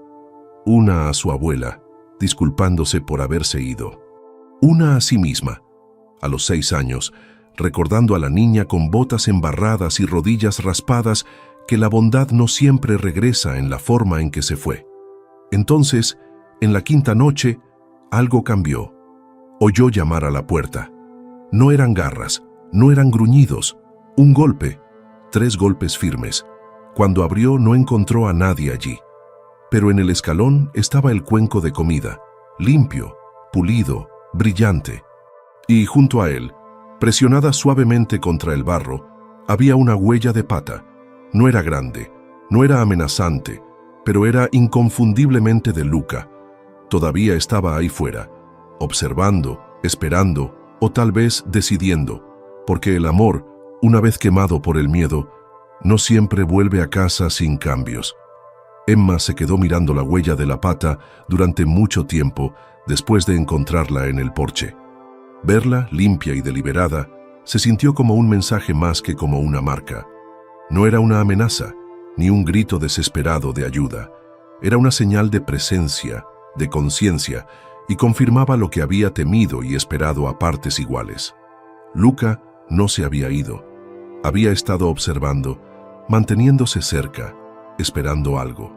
Una a su abuela, disculpándose por haberse ido. Una a sí misma, a los 6 años, recordando a la niña con botas embarradas y rodillas raspadas que la bondad no siempre regresa en la forma en que se fue. Entonces, en la 5ª noche, algo cambió. Oyó llamar a la puerta. No eran garras, no eran gruñidos, un golpe, 3 golpes firmes. Cuando abrió no encontró a nadie allí. Pero en el escalón estaba el cuenco de comida, limpio, pulido, brillante. Y junto a él, presionada suavemente contra el barro, había una huella de pata. No era grande, no era amenazante, pero era inconfundiblemente de Luca. Todavía estaba ahí fuera, observando, esperando o tal vez decidiendo, porque el amor, una vez quemado por el miedo, no siempre vuelve a casa sin cambios. Emma se quedó mirando la huella de la pata durante mucho tiempo después de encontrarla en el porche. Verla, limpia y deliberada, se sintió como un mensaje más que como una marca. No era una amenaza, ni un grito desesperado de ayuda. Era una señal de presencia, de conciencia, y confirmaba lo que había temido y esperado a partes iguales. Luca no se había ido. Había estado observando, manteniéndose cerca, esperando algo.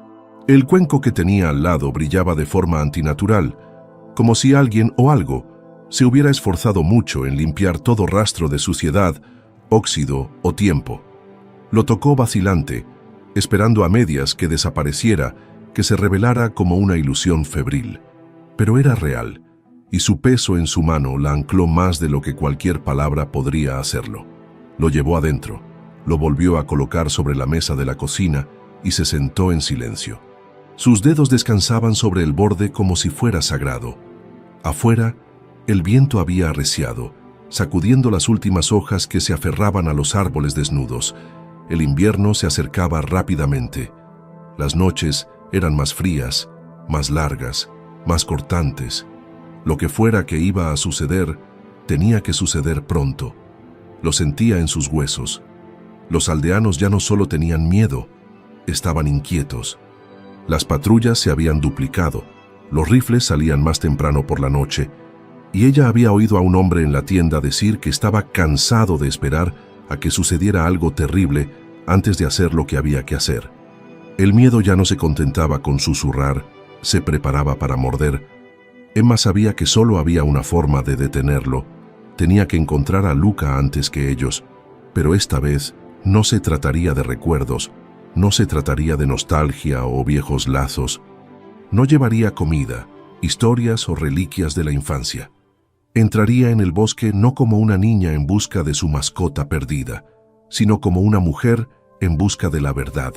El cuenco que tenía al lado brillaba de forma antinatural, como si alguien o algo se hubiera esforzado mucho en limpiar todo rastro de suciedad, óxido o tiempo. Lo tocó vacilante, esperando a medias que desapareciera, que se revelara como una ilusión febril. Pero era real, y su peso en su mano la ancló más de lo que cualquier palabra podría hacerlo. Lo llevó adentro, lo volvió a colocar sobre la mesa de la cocina y se sentó en silencio. Sus dedos descansaban sobre el borde como si fuera sagrado. Afuera, el viento había arreciado, sacudiendo las últimas hojas que se aferraban a los árboles desnudos. El invierno se acercaba rápidamente. Las noches eran más frías, más largas, más cortantes. Lo que fuera que iba a suceder, tenía que suceder pronto. Lo sentía en sus huesos. Los aldeanos ya no solo tenían miedo, estaban inquietos. Las patrullas se habían duplicado, los rifles salían más temprano por la noche, y ella había oído a un hombre en la tienda decir que estaba cansado de esperar a que sucediera algo terrible antes de hacer lo que había que hacer. El miedo ya no se contentaba con susurrar, se preparaba para morder. Emma sabía que solo había una forma de detenerlo. Tenía que encontrar a Luca antes que ellos, pero esta vez no se trataría de recuerdos, no se trataría de nostalgia o viejos lazos. No llevaría comida, historias o reliquias de la infancia. Entraría en el bosque no como una niña en busca de su mascota perdida, sino como una mujer en busca de la verdad,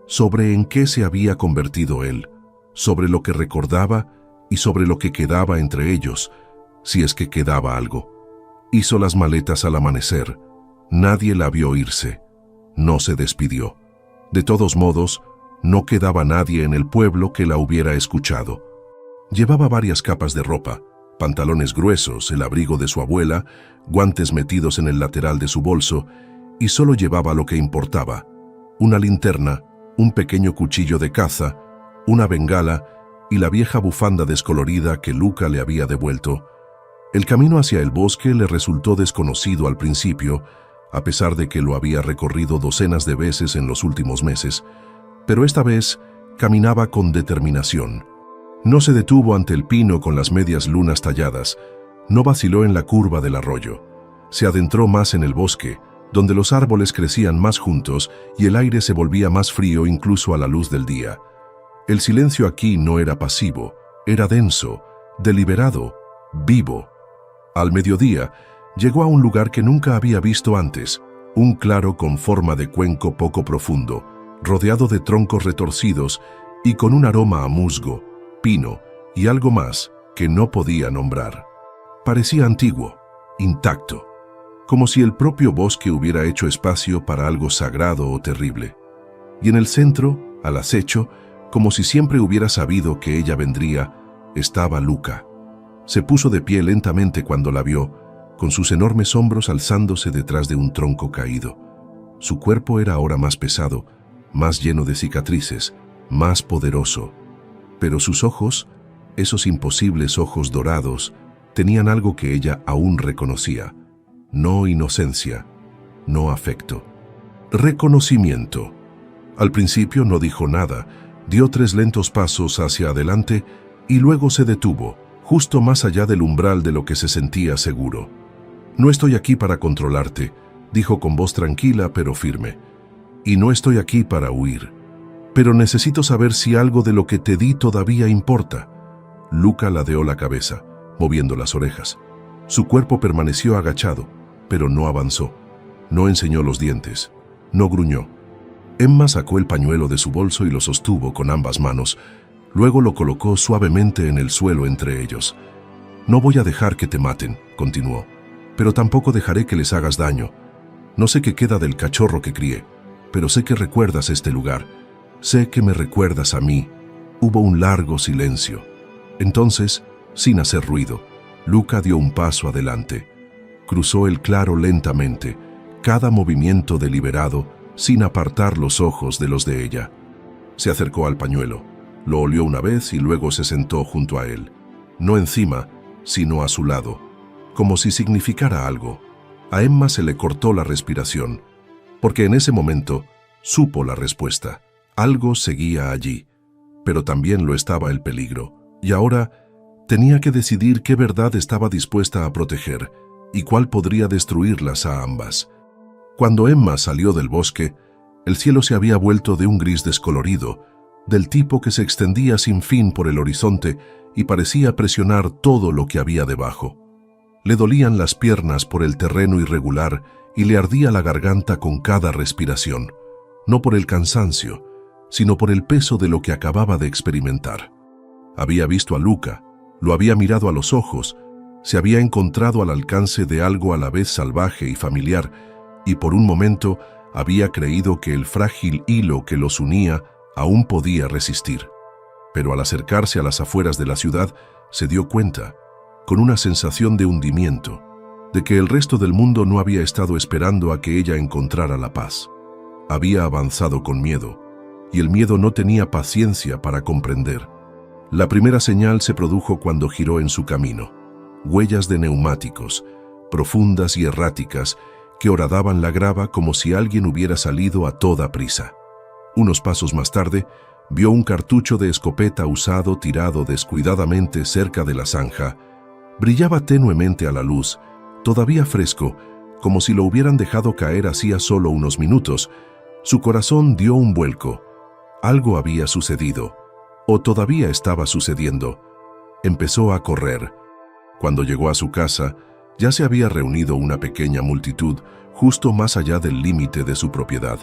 sobre en qué se había convertido él, sobre lo que recordaba y sobre lo que quedaba entre ellos, si es que quedaba algo. Hizo las maletas al amanecer. Nadie la vio irse. No se despidió. De todos modos, no quedaba nadie en el pueblo que la hubiera escuchado. Llevaba varias capas de ropa, pantalones gruesos, el abrigo de su abuela, guantes metidos en el lateral de su bolso, y solo llevaba lo que importaba: una linterna, un pequeño cuchillo de caza, una bengala y la vieja bufanda descolorida que Luca le había devuelto. El camino hacia el bosque le resultó desconocido al principio, a pesar de que lo había recorrido docenas de veces en los últimos meses, pero esta vez caminaba con determinación. No se detuvo ante el pino con las medias lunas talladas, no vaciló en la curva del arroyo. Se adentró más en el bosque, donde los árboles crecían más juntos y el aire se volvía más frío incluso a la luz del día. El silencio aquí no era pasivo, era denso, deliberado, vivo. Al mediodía, llegó a un lugar que nunca había visto antes, un claro con forma de cuenco poco profundo, rodeado de troncos retorcidos y con un aroma a musgo, pino y algo más que no podía nombrar. Parecía antiguo, intacto, como si el propio bosque hubiera hecho espacio para algo sagrado o terrible. Y en el centro, al acecho, como si siempre hubiera sabido que ella vendría, estaba Luca. Se puso de pie lentamente cuando la vio, con sus enormes hombros alzándose detrás de un tronco caído. Su cuerpo era ahora más pesado, más lleno de cicatrices, más poderoso. Pero sus ojos, esos imposibles ojos dorados, tenían algo que ella aún reconocía. No inocencia, no afecto. Reconocimiento. Al principio no dijo nada, dio 3 lentos pasos hacia adelante y luego se detuvo, justo más allá del umbral de lo que se sentía seguro. «No estoy aquí para controlarte», dijo con voz tranquila pero firme. «Y no estoy aquí para huir. Pero necesito saber si algo de lo que te di todavía importa». Luca ladeó la cabeza, moviendo las orejas. Su cuerpo permaneció agachado, pero no avanzó. No enseñó los dientes. No gruñó. Emma sacó el pañuelo de su bolso y lo sostuvo con ambas manos. Luego lo colocó suavemente en el suelo entre ellos. «No voy a dejar que te maten», continuó, «pero tampoco dejaré que les hagas daño. No sé qué queda del cachorro que crié, pero sé que recuerdas este lugar. Sé que me recuerdas a mí». Hubo un largo silencio. Entonces, sin hacer ruido, Luca dio un paso adelante. Cruzó el claro lentamente, cada movimiento deliberado, sin apartar los ojos de los de ella. Se acercó al pañuelo, lo olió una vez y luego se sentó junto a él. No encima, sino a su lado, como si significara algo. A Emma se le cortó la respiración, porque en ese momento supo la respuesta. Algo seguía allí, pero también lo estaba el peligro, y ahora tenía que decidir qué verdad estaba dispuesta a proteger y cuál podría destruirlas a ambas. Cuando Emma salió del bosque, el cielo se había vuelto de un gris descolorido, del tipo que se extendía sin fin por el horizonte y parecía presionar todo lo que había debajo. Le dolían las piernas por el terreno irregular y le ardía la garganta con cada respiración, no por el cansancio, sino por el peso de lo que acababa de experimentar. Había visto a Luca, lo había mirado a los ojos, se había encontrado al alcance de algo a la vez salvaje y familiar, y por un momento había creído que el frágil hilo que los unía aún podía resistir. Pero al acercarse a las afueras de la ciudad, se dio cuenta, con una sensación de hundimiento, de que el resto del mundo no había estado esperando a que ella encontrara la paz. Había avanzado con miedo, y el miedo no tenía paciencia para comprender. La primera señal se produjo cuando giró en su camino. Huellas de neumáticos, profundas y erráticas, que horadaban la grava como si alguien hubiera salido a toda prisa. Unos pasos más tarde, vio un cartucho de escopeta usado tirado descuidadamente cerca de la zanja. Brillaba tenuemente a la luz, todavía fresco, como si lo hubieran dejado caer hacía solo unos minutos. Su corazón dio un vuelco. Algo había sucedido, o todavía estaba sucediendo. Empezó a correr. Cuando llegó a su casa, ya se había reunido una pequeña multitud justo más allá del límite de su propiedad.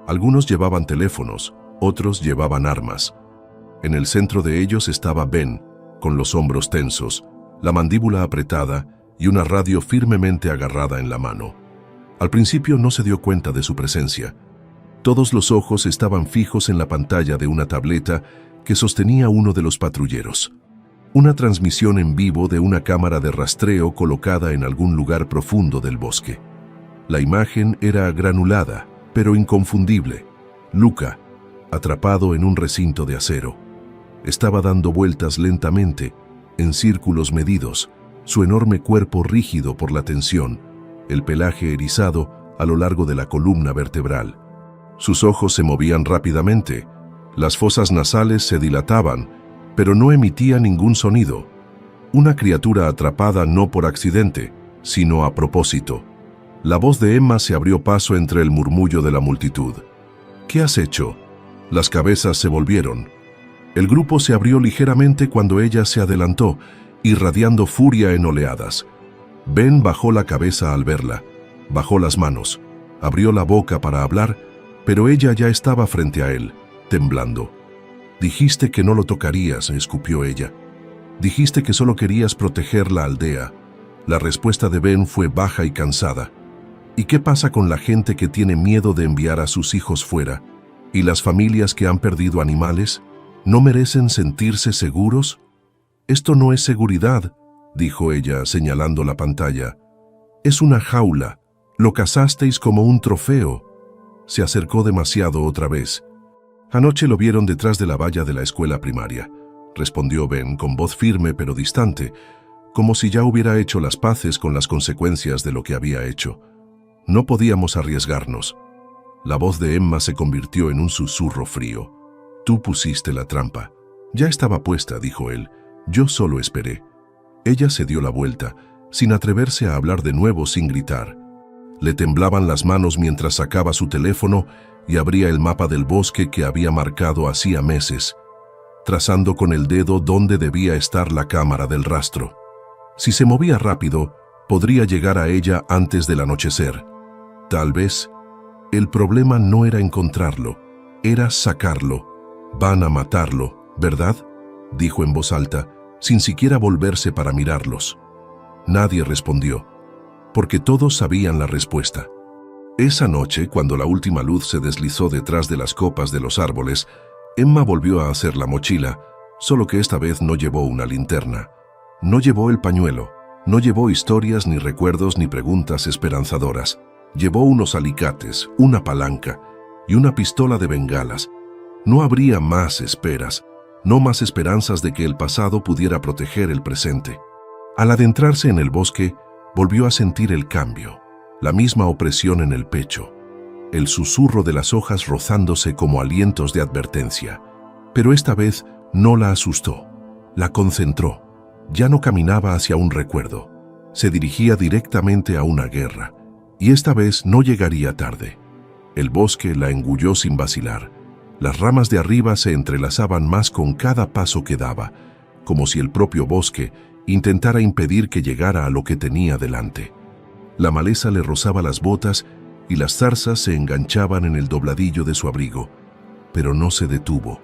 Algunos llevaban teléfonos, otros llevaban armas. En el centro de ellos estaba Ben, con los hombros tensos, la mandíbula apretada y una radio firmemente agarrada en la mano. Al principio no se dio cuenta de su presencia. Todos los ojos estaban fijos en la pantalla de una tableta que sostenía uno de los patrulleros. Una transmisión en vivo de una cámara de rastreo colocada en algún lugar profundo del bosque. La imagen era granulada, pero inconfundible. Luca, atrapado en un recinto de acero, estaba dando vueltas lentamente, en círculos medidos, su enorme cuerpo rígido por la tensión, el pelaje erizado a lo largo de la columna vertebral. Sus ojos se movían rápidamente, las fosas nasales se dilataban, pero no emitía ningún sonido. Una criatura atrapada no por accidente, sino a propósito. La voz de Emma se abrió paso entre el murmullo de la multitud. «¿Qué has hecho?» Las cabezas se volvieron. El grupo se abrió ligeramente cuando ella se adelantó, irradiando furia en oleadas. Ben bajó la cabeza al verla, bajó las manos, abrió la boca para hablar, pero ella ya estaba frente a él, temblando. «Dijiste que no lo tocarías», escupió ella. «Dijiste que solo querías proteger la aldea». La respuesta de Ben fue baja y cansada. «¿Y qué pasa con la gente que tiene miedo de enviar a sus hijos fuera? ¿Y las familias que han perdido animales? ¿No merecen sentirse seguros?» «Esto no es seguridad», dijo ella, señalando la pantalla. «Es una jaula. Lo cazasteis como un trofeo». Se acercó demasiado otra vez. «Anoche lo vieron detrás de la valla de la escuela primaria», respondió Ben con voz firme pero distante, como si ya hubiera hecho las paces con las consecuencias de lo que había hecho. No podíamos arriesgarnos. La voz de Emma se convirtió en un susurro frío. «Tú pusiste la trampa». «Ya estaba puesta», dijo él. «Yo solo esperé». Ella se dio la vuelta, sin atreverse a hablar de nuevo sin gritar. Le temblaban las manos mientras sacaba su teléfono y abría el mapa del bosque que había marcado hacía meses, trazando con el dedo dónde debía estar la cámara del rastro. Si se movía rápido, podría llegar a ella antes del anochecer. Tal vez. El problema no era encontrarlo, era sacarlo. «Van a matarlo, ¿verdad?», dijo en voz alta, sin siquiera volverse para mirarlos. Nadie respondió, porque todos sabían la respuesta. Esa noche, cuando la última luz se deslizó detrás de las copas de los árboles, Emma volvió a hacer la mochila, solo que esta vez no llevó una linterna. No llevó el pañuelo, no llevó historias ni recuerdos ni preguntas esperanzadoras. Llevó unos alicates, una palanca y una pistola de bengalas. No habría más esperas, no más esperanzas de que el pasado pudiera proteger el presente. Al adentrarse en el bosque, volvió a sentir el cambio, la misma opresión en el pecho, el susurro de las hojas rozándose como alientos de advertencia. Pero esta vez no la asustó, la concentró. Ya no caminaba hacia un recuerdo, se dirigía directamente a una guerra, y esta vez no llegaría tarde. El bosque la engulló sin vacilar. Las ramas de arriba se entrelazaban más con cada paso que daba, como si el propio bosque intentara impedir que llegara a lo que tenía delante. La maleza le rozaba las botas y las zarzas se enganchaban en el dobladillo de su abrigo, pero no se detuvo,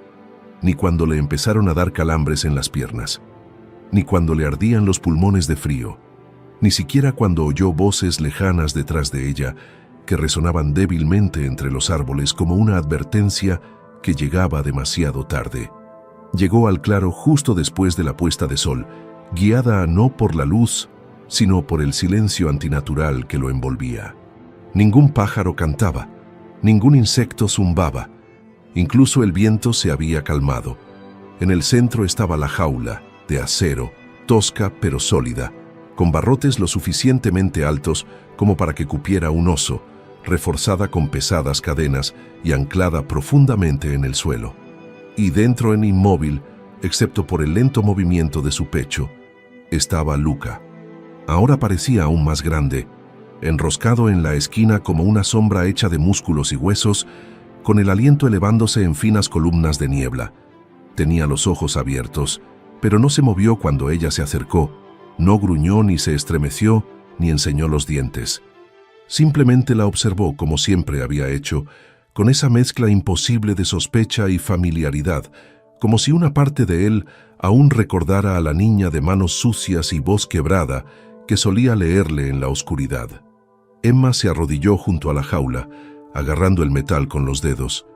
ni cuando le empezaron a dar calambres en las piernas, ni cuando le ardían los pulmones de frío, ni siquiera cuando oyó voces lejanas detrás de ella que resonaban débilmente entre los árboles como una advertencia que llegaba demasiado tarde. Llegó al claro justo después de la puesta de sol, guiada no por la luz, sino por el silencio antinatural que lo envolvía. Ningún pájaro cantaba, ningún insecto zumbaba, incluso el viento se había calmado. En el centro estaba la jaula, de acero, tosca pero sólida, con barrotes lo suficientemente altos como para que cupiera un oso, reforzada con pesadas cadenas y anclada profundamente en el suelo. Y dentro, en inmóvil, excepto por el lento movimiento de su pecho, estaba Luca. Ahora parecía aún más grande, enroscado en la esquina como una sombra hecha de músculos y huesos, con el aliento elevándose en finas columnas de niebla. Tenía los ojos abiertos, pero no se movió cuando ella se acercó, no gruñó ni se estremeció, ni enseñó los dientes. Simplemente la observó como siempre había hecho, con esa mezcla imposible de sospecha y familiaridad, como si una parte de él aún recordara a la niña de manos sucias y voz quebrada que solía leerle en la oscuridad. Emma se arrodilló junto a la jaula, agarrando el metal con los dedos.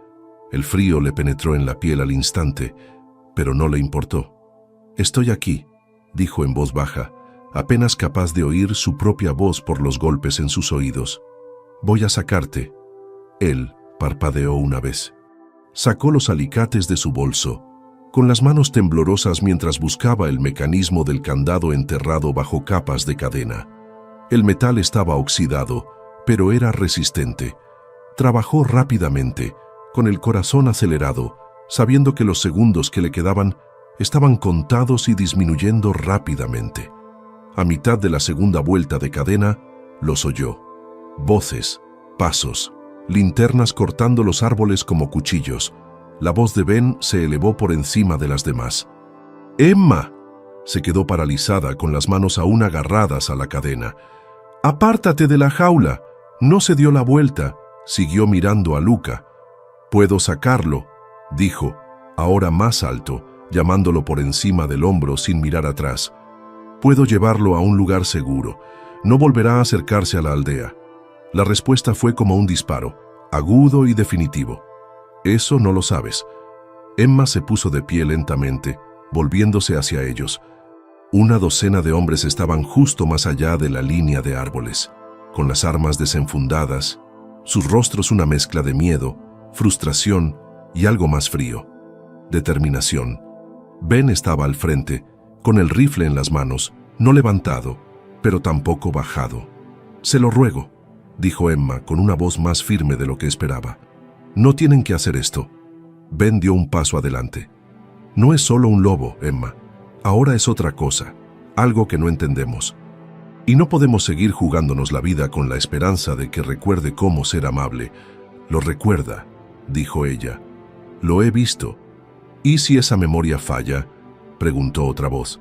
El frío le penetró en la piel al instante, pero no le importó. «Estoy aquí», dijo en voz baja, apenas capaz de oír su propia voz por los golpes en sus oídos. «Voy a sacarte». Él parpadeó una vez. Sacó los alicates de su bolso, con las manos temblorosas mientras buscaba el mecanismo del candado enterrado bajo capas de cadena. El metal estaba oxidado, pero era resistente. Trabajó rápidamente, con el corazón acelerado, sabiendo que los segundos que le quedaban estaban contados y disminuyendo rápidamente. A mitad de la segunda vuelta de cadena, los oyó. Voces, pasos, linternas cortando los árboles como cuchillos. La voz de Ben se elevó por encima de las demás. ¡Emma! Se quedó paralizada con las manos aún agarradas a la cadena. ¡Apártate de la jaula! No se dio la vuelta. Siguió mirando a Luca. «Puedo sacarlo», dijo, ahora más alto, llamándolo por encima del hombro sin mirar atrás. «Puedo llevarlo a un lugar seguro. No volverá a acercarse a la aldea». La respuesta fue como un disparo, agudo y definitivo. «Eso no lo sabes». Emma se puso de pie lentamente, volviéndose hacia ellos. Una docena de hombres estaban justo más allá de la línea de árboles, con las armas desenfundadas, sus rostros una mezcla de miedo, frustración y algo más frío. Determinación. Ben estaba al frente, con el rifle en las manos, no levantado, pero tampoco bajado. «Se lo ruego», dijo Emma con una voz más firme de lo que esperaba. «No tienen que hacer esto». Ben dio un paso adelante. «No es solo un lobo, Emma. Ahora es otra cosa, algo que no entendemos. Y no podemos seguir jugándonos la vida con la esperanza de que recuerde cómo ser amable». «Lo recuerda», dijo ella. «Lo he visto». «¿Y si esa memoria falla?», preguntó otra voz.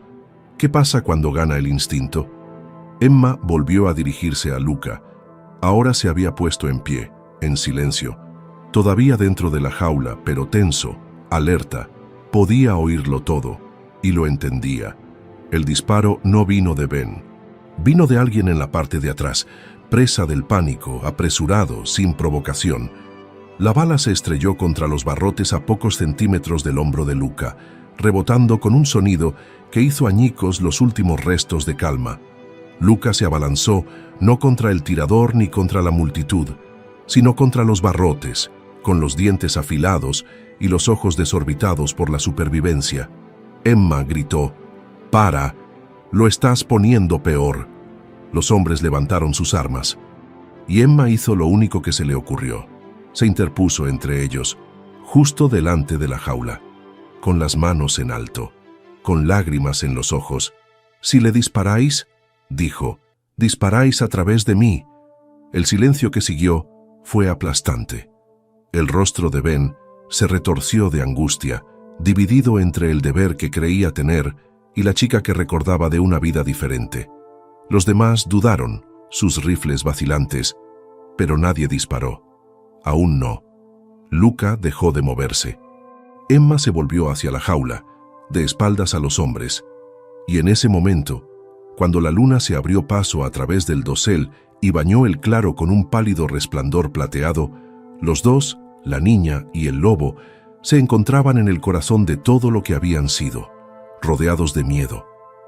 «¿Qué pasa cuando gana el instinto?». Emma volvió a dirigirse a Luca. Ahora se había puesto en pie, en silencio, todavía dentro de la jaula, pero tenso, alerta. Podía oírlo todo, y lo entendía. El disparo no vino de Ben. Vino de alguien en la parte de atrás, presa del pánico, apresurado, sin provocación. La bala se estrelló contra los barrotes a pocos centímetros del hombro de Luca, rebotando con un sonido que hizo añicos los últimos restos de calma. Luca se abalanzó no contra el tirador ni contra la multitud, sino contra los barrotes, con los dientes afilados y los ojos desorbitados por la supervivencia. Emma gritó: «¡Para! Lo estás poniendo peor». Los hombres levantaron sus armas, y Emma hizo lo único que se le ocurrió. Se interpuso entre ellos, justo delante de la jaula, con las manos en alto, con lágrimas en los ojos. «Si le disparáis», dijo, «disparáis a través de mí». El silencio que siguió fue aplastante. El rostro de Ben se retorció de angustia, dividido entre el deber que creía tener y la chica que recordaba de una vida diferente. Los demás dudaron, sus rifles vacilantes, pero nadie disparó. Aún no. Luca dejó de moverse. Emma se volvió hacia la jaula, de espaldas a los hombres, y en ese momento, cuando la luna se abrió paso a través del dosel y bañó el claro con un pálido resplandor plateado, los dos, la niña y el lobo, se encontraban en el corazón de todo lo que habían sido, rodeados de miedo,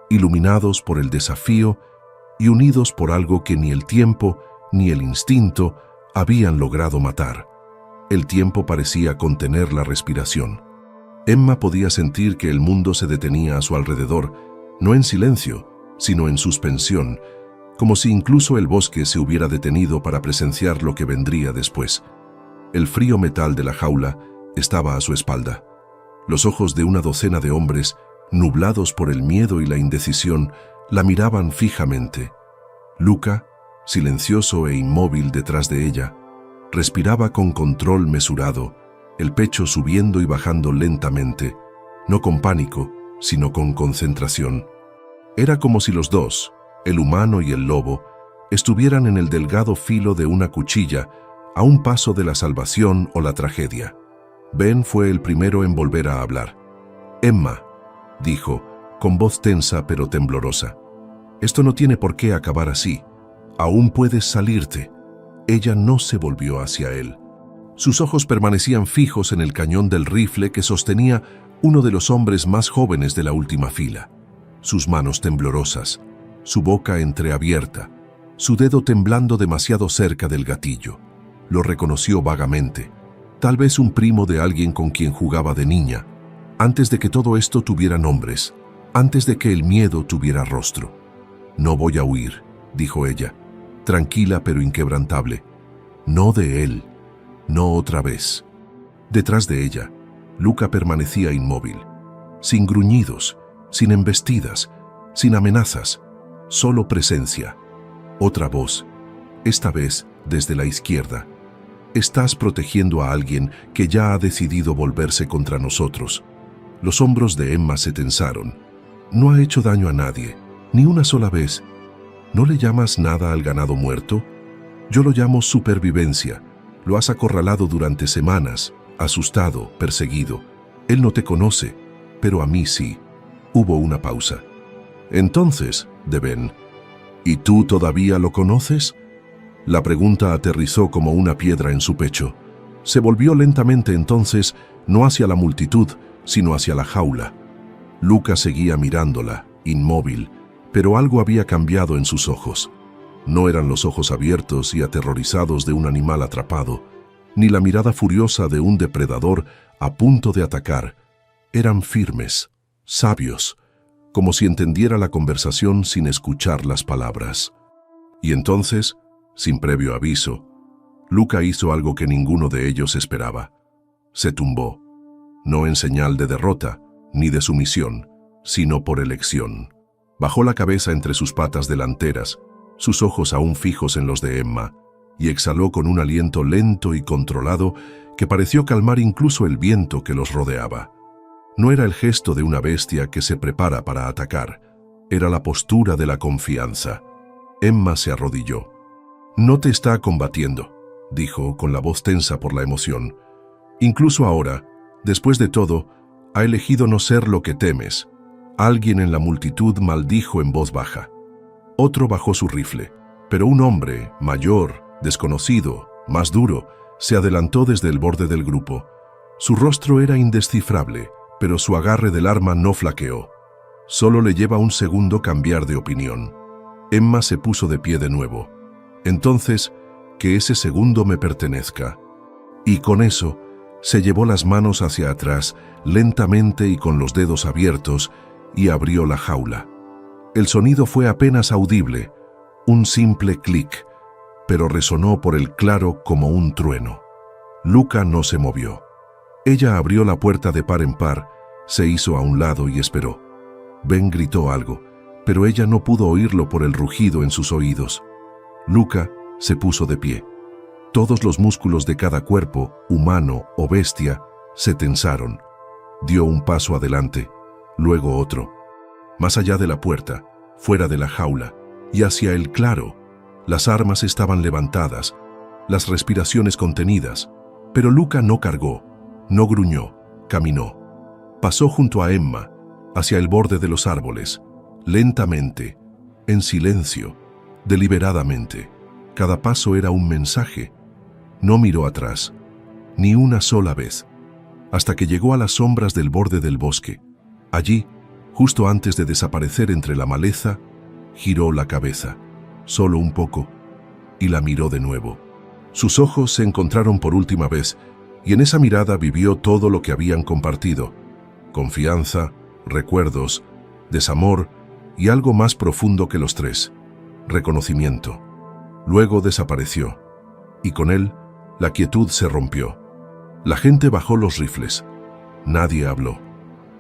iluminados por el desafío y unidos por algo que ni el tiempo ni el instinto habían logrado matar. El tiempo parecía contener la respiración. Emma podía sentir que el mundo se detenía a su alrededor, no en silencio, sino en suspensión, como si incluso el bosque se hubiera detenido para presenciar lo que vendría después. El frío metal de la jaula estaba a su espalda. Los ojos de una docena de hombres, nublados por el miedo y la indecisión, la miraban fijamente. Luca, silencioso e inmóvil detrás de ella, respiraba con control mesurado, el pecho subiendo y bajando lentamente, no con pánico, sino con concentración. Era como si los dos, el humano y el lobo, estuvieran en el delgado filo de una cuchilla, a un paso de la salvación o la tragedia. Ben fue el primero en volver a hablar. «Emma», dijo, con voz tensa pero temblorosa, «esto no tiene por qué acabar así. Aún puedes salirte». Ella no se volvió hacia él. Sus ojos permanecían fijos en el cañón del rifle que sostenía uno de los hombres más jóvenes de la última fila. Sus manos temblorosas, su boca entreabierta, su dedo temblando demasiado cerca del gatillo. Lo reconoció vagamente, tal vez un primo de alguien con quien jugaba de niña, antes de que todo esto tuviera nombres, antes de que el miedo tuviera rostro. «No voy a huir», dijo ella, tranquila pero inquebrantable. «No de él, no otra vez». Detrás de ella, Luca permanecía inmóvil. sin gruñidos, sin embestidas, sin amenazas, solo presencia. Otra voz, esta vez desde la izquierda. Estás protegiendo a alguien que ya ha decidido volverse contra nosotros. Los hombros de Emma se tensaron. No ha hecho daño a nadie, ni una sola vez. ¿No le llamas nada al ganado muerto? Yo lo llamo supervivencia. Lo has acorralado durante semanas, asustado, perseguido. Él no te conoce, pero a mí sí. Hubo una pausa. Entonces, Devén, ¿y tú todavía lo conoces? La pregunta aterrizó como una piedra en su pecho. Se volvió lentamente entonces, no hacia la multitud, sino hacia la jaula. Luca seguía mirándola, inmóvil, pero algo había cambiado en sus ojos. No eran los ojos abiertos y aterrorizados de un animal atrapado, ni la mirada furiosa de un depredador a punto de atacar. Eran firmes, sabios, como si entendiera la conversación sin escuchar las palabras. Y entonces, sin previo aviso, Luca hizo algo que ninguno de ellos esperaba. Se tumbó, no en señal de derrota, ni de sumisión, sino por elección. Bajó la cabeza entre sus patas delanteras, sus ojos aún fijos en los de Emma, y exhaló con un aliento lento y controlado que pareció calmar incluso el viento que los rodeaba. No era el gesto de una bestia que se prepara para atacar, era la postura de la confianza. Emma se arrodilló. «No te está combatiendo», dijo con la voz tensa por la emoción. «Incluso ahora, después de todo, ha elegido no ser lo que temes». Alguien en la multitud maldijo en voz baja. Otro bajó su rifle, pero un hombre, mayor, desconocido, más duro, se adelantó desde el borde del grupo. Su rostro era indescifrable, pero su agarre del arma no flaqueó. Solo le lleva un segundo cambiar de opinión. Emma se puso de pie de nuevo. Entonces, que ese segundo me pertenezca. Y con eso, se llevó las manos hacia atrás, lentamente y con los dedos abiertos, y abrió la jaula. El sonido fue apenas audible, un simple clic, pero resonó por el claro como un trueno. Luca no se movió. Ella abrió la puerta de par en par, se hizo a un lado y esperó. Ben gritó algo, pero ella no pudo oírlo por el rugido en sus oídos. Luca se puso de pie. Todos los músculos de cada cuerpo, humano o bestia, se tensaron. Dio un paso adelante, luego otro. Más allá de la puerta, fuera de la jaula, y hacia el claro, las armas estaban levantadas, las respiraciones contenidas, pero Luca no cargó, no gruñó, caminó. Pasó junto a Emma, hacia el borde de los árboles, lentamente, en silencio, deliberadamente. Cada paso era un mensaje. No miró atrás, ni una sola vez, hasta que llegó a las sombras del borde del bosque. Allí, justo antes de desaparecer entre la maleza, giró la cabeza, solo un poco, y la miró de nuevo. Sus ojos se encontraron por última vez, y en esa mirada vivió todo lo que habían compartido: confianza, recuerdos, desamor y algo más profundo que los tres: reconocimiento. Luego desapareció, y con él la quietud se rompió. La gente bajó los rifles. Nadie habló.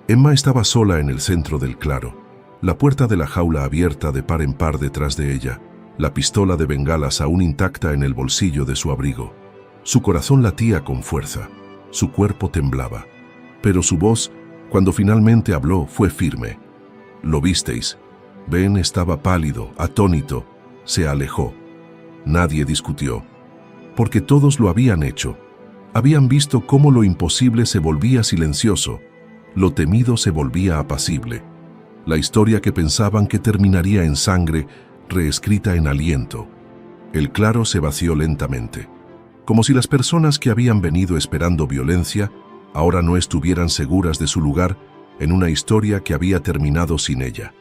Emma estaba sola en el centro del claro, la puerta de la jaula abierta de par en par detrás de ella, la pistola de bengalas aún intacta en el bolsillo de su abrigo. Su corazón latía con fuerza, su cuerpo temblaba, pero su voz, cuando finalmente habló, fue firme. «Lo visteis». Ben estaba pálido, atónito, se alejó. Nadie discutió, porque todos lo habían hecho. Habían visto cómo lo imposible se volvía silencioso, lo temido se volvía apacible. La historia que pensaban que terminaría en sangre, reescrita en aliento. El claro se vació lentamente, como si las personas que habían venido esperando violencia ahora no estuvieran seguras de su lugar en una historia que había terminado sin ella.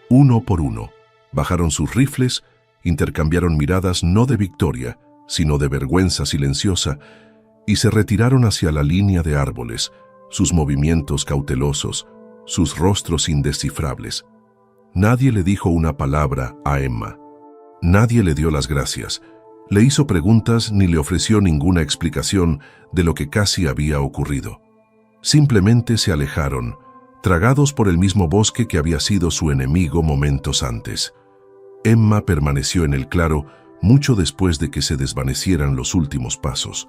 Uno por uno, bajaron sus rifles, intercambiaron miradas no de victoria, sino de vergüenza silenciosa, y se retiraron hacia la línea de árboles, sus movimientos cautelosos, sus rostros indescifrables. Nadie le dijo una palabra a Emma. Nadie le dio las gracias, le hizo preguntas ni le ofreció ninguna explicación de lo que casi había ocurrido. Simplemente se alejaron, tragados por el mismo bosque que había sido su enemigo momentos antes. Emma permaneció en el claro mucho después de que se desvanecieran los últimos pasos.